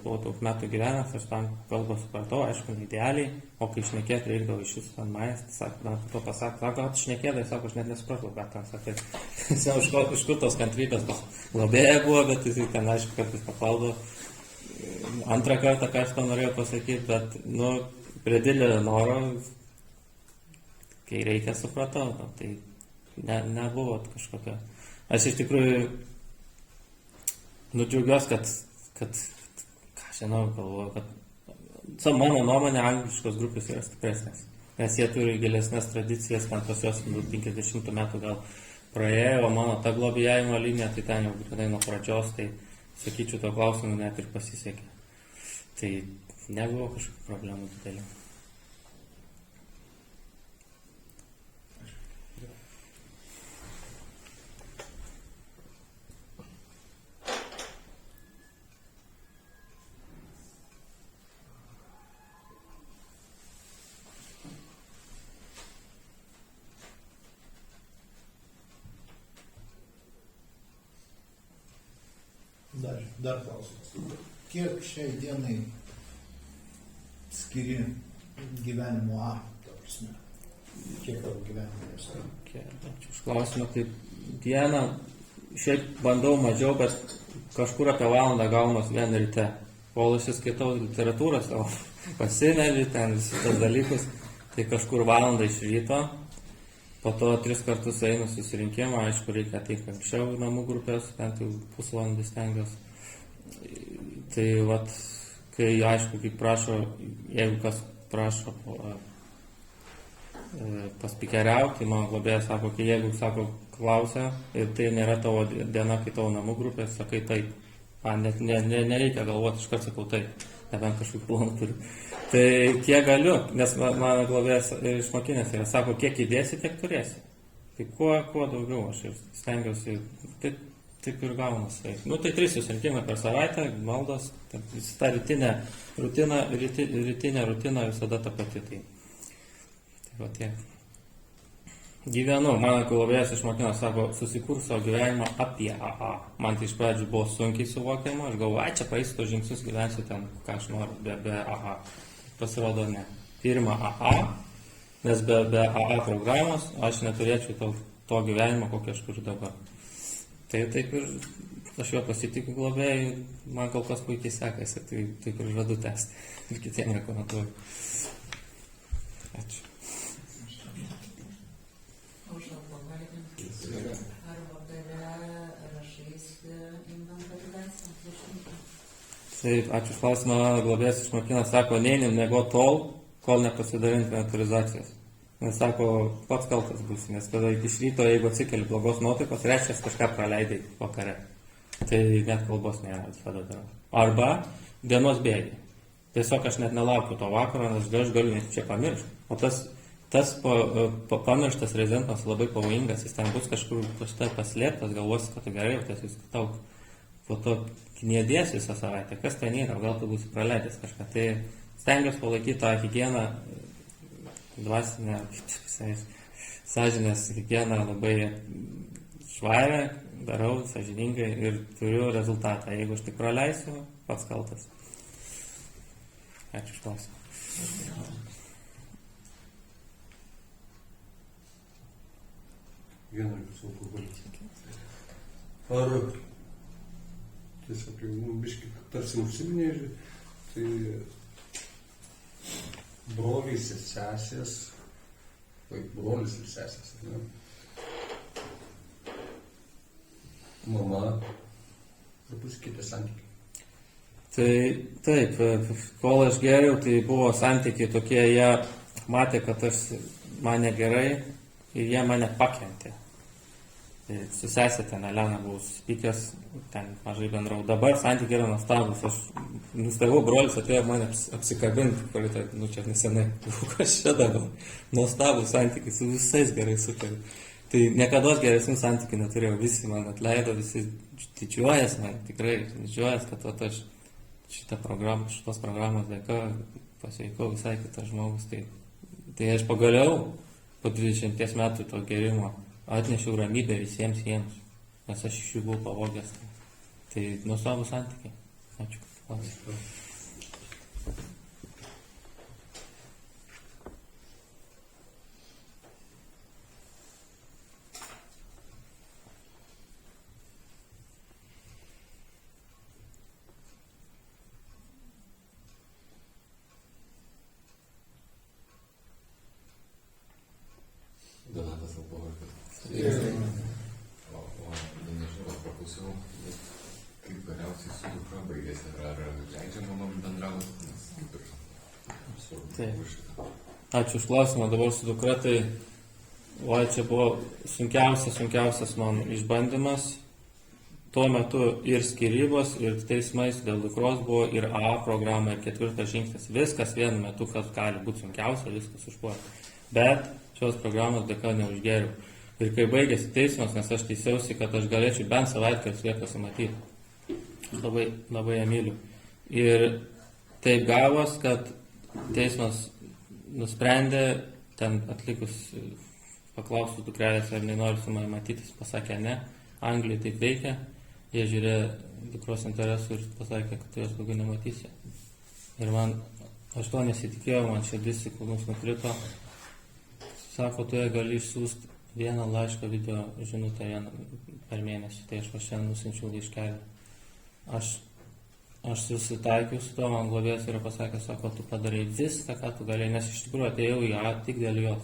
buvau daug metų gyvenęs, aš tam kalbą supratau, aišku, idealiai, o kai šnekėti reikdavo iš jūsų ant manęs, tai to pasakė, sako, tu šnekėdai, sako, aš net nesupratau, ką ten sakai. Iš kur tos kantrybės globėja buvo, bet jis ten, aišku, kartais paklaudo antrą kartą, ką aš to norėjau pasakyti, bet, prie didelio noro, kai reikia supratau, tai nebuvo kažkokio. Aš iš tikrųjų džiaugiuosi, kad ką žinau, galvoju, kad mano nuomonė angliškos grupės yra stipresnės, nes jie turi gilesnės tradicijas, ten pas juos 50 metų gal praėjo, o mano ta globėjimo linija, tai ten jau grynai nuo pradžios, tai sakyčiau, to klausimu net ir pasisekė. Tai nebuvo kažkokių problemų didelių. Dar klausimas. Kiek šiai dienai skiri gyvenimo A, ta prasme? Kiek tavo gyvenimo yra? Ačiū už klausimą. Tai dieną šiaip bandau mažiau, bet kažkur apie valandą gaunos vien ryte. Kol aš skaitau literatūrą savo pasinelį, ten visus tos dalykus, tai kažkur valandą iš ryto. Po to 3 kartus einu susirinkimą, aišku, reikia ateiti anksčiau į namų grupės, bent jau pusvalandį stengiuosi. Tai vat, kai aišku, kaip prašo, jeigu kas prašo paspikeriauti, tai mano globėjas sako, kai jeigu sako klausia ir tai nėra tavo diena, kai tavo namų grupės, sakai taip. Man net nereikia galvoti, iškart sakau taip, nebent kažkokių planų turiu. Tai kiek galiu, nes mano globėjas išmokinęs yra, sako, kiek įdėsi, tiek turėsi. Tai kuo daugiau aš ir stengiuosi, taip ir gaunasi. Tai 3 susirinkimai per savaitę, maldos, ta rytinė rutina visada ta pati. Tai va tiek. Gyvenu, mano globėjas išmokino, sako, susikur savo gyvenimą apie AA. Man tai iš pradžių buvo sunkiai suvokiama, aš galvoju, čia praeisiu tos žingsnius, gyvensiu ten, ką aš noriu, be AA. Pasirodo, ne. Pirma AA, nes be AA programos aš neturėčiau to gyvenimo, kokį aš turiu dabar. Tai taip ir aš jo pasitikiu globėjai, man kol kas puikiai sekasi, tai taip ir žadu tęsti ir kitiem rekomenduoju. Ačiū. Ar vakare rašaisi inventorizaciją? Taip, ačiū už klausimą, globėjas išmokina, sako, neįnim nego tol, kol nepasidarinti inventorizacijos. Nes sako, pats kaltas būsi, nes tada iš ryto, jeigu atsikeli blogos nuotaikos, reiškia, kažką praleidai vakare. Tai net kalbos nėra, tada darau. Arba dienos bėgiai. Tiesiog aš net nelaukiu to vakaro, nes aš galiu net čia pamiršti. O tas pamirštas rezidentas labai pavojingas, jis ten bus kažkur paslėptas, galvosi, kad tai gerai, jis tau po to kniedės visą savaitę, kas ten yra, gal tu būsi praleidęs kažką. Tai stengiuosi palaikyti tą higieną, dvasinę, sąžinės higieną labai švarę, darau sąžiningai ir turiu rezultatą. Jeigu aš tik praleisiu, pats kaltas. Ačiū už klausimą. Vieną jūsų alkoholis. Ar tiesiog jau biškai tarsi užsiminė, tai broliai ir sesės, brolis ir sesės, ne? Mama, ar pasikeitė santykiai? Tai taip, kol aš geriau, tai buvo santykiai tokie, jie matė, kad aš mane gerai ir jie mane pakentė. Su sesė ten Elena buvau susitikęs, ten mažai bendrau. Dabar santykiai yra nuostabus. Aš nustebau, brolis atėjo mane apsikabinti, čia nesenai. Kas čia dabar? Nuostabus santykiai, su visais gerai sutariu. Tai niekada geresnių santykių neturėjau. Visi man atleido, visi didžiuojas man, tikrai didžiuojas, kad aš šitos programos dėka pasveikau visai kitas žmogus. Tai aš pagaliau po 20 metų to gerimo atnešiau ramybę visiems jiems, nes aš iš jų buvau pavogęs. Tai nuostabūs santykiai. Ačiū. Ačiū. Donatas alkoholikas. O nežinau, paklausiau, kaip galiausiai su dukra baigėsi, ar leidžiama man bendrauti, nes kaip ir svarbu šitą. Ačiū už klausimą. Dabar su dukra, tai čia buvo sunkiausias man išbandymas. Tuo metu ir skyrybos, ir teismais dėl dukros buvo, ir AA programa, ir 4 žingsnis. Viskas vienu metu, kas gali būti sunkiausia, viskas užpuolė. Bet šios programos dėka neužgėriau. Ir kai baigėsi teismas, nes aš teisiausi, kad aš galėčiau bent savaitgalį su ja pasimatyti. Aš labai ją myliu. Ir taip gavos, kad teismas nusprendė, ten atlikus paklausų dukrelės, ar nenori su manimi matytis, pasakė ne. Anglijai taip veikia. Jie žiūrėjo dukros interesų ir pasakė, kad tu jos daugiau nematysi. Ir aš to nesitikėjau, man širdis į kulnus nukrito. Sako, tu gali išsiųsti vieną laišką video žinutę per mėnesį. Tai aš šiandien nusinčiau laiškelį. Aš susitaikiau su to, man globėjas yra pasakęs, sako, tu padarai viską, ką tu galėjai, nes iš tikrųjų atėjau į ją tik dėl jos.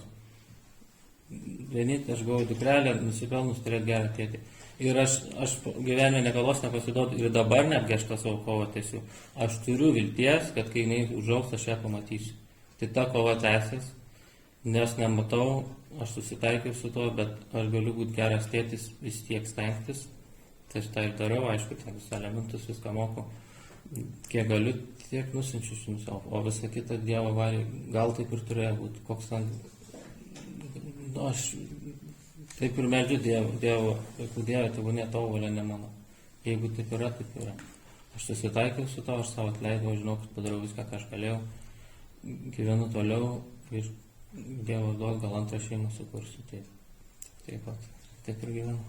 Vienintelį aš gavau dukrelę, nusipelnus turėti gerą tėtį. Ir aš gyvenime niekados nepasiduodu ir dabar netgi aš tą savo kovą tęsiu. Aš turiu vilties, kad kai jinai užaugs, aš ją pamatysiu. Tai ta kova tęsis, nes nematau, aš susitaikiau su to, bet aš galiu būti geras tėtis vis tiek stengtis. Tai aš tą ir darau, aišku, ten visą elementus, viską moku. Kiek galiu, tiek nusinčiu iš jums, o visą kitą Dievo valiai, gal taip ir turėjo būti. Koks ten... Aš taip ir meldžiu Dievo, jeigu Dieve, tegu ne tavo valia, ne mano. Jeigu taip yra, taip yra. Aš susitaikiau su to, aš savo atleidau, žinau, kad padariau viską, ką aš galėjau. Gyvenu toliau ir Dievo duos, gal antrą šeimą sukursiu. Taip pat. Taip ir gyvenu.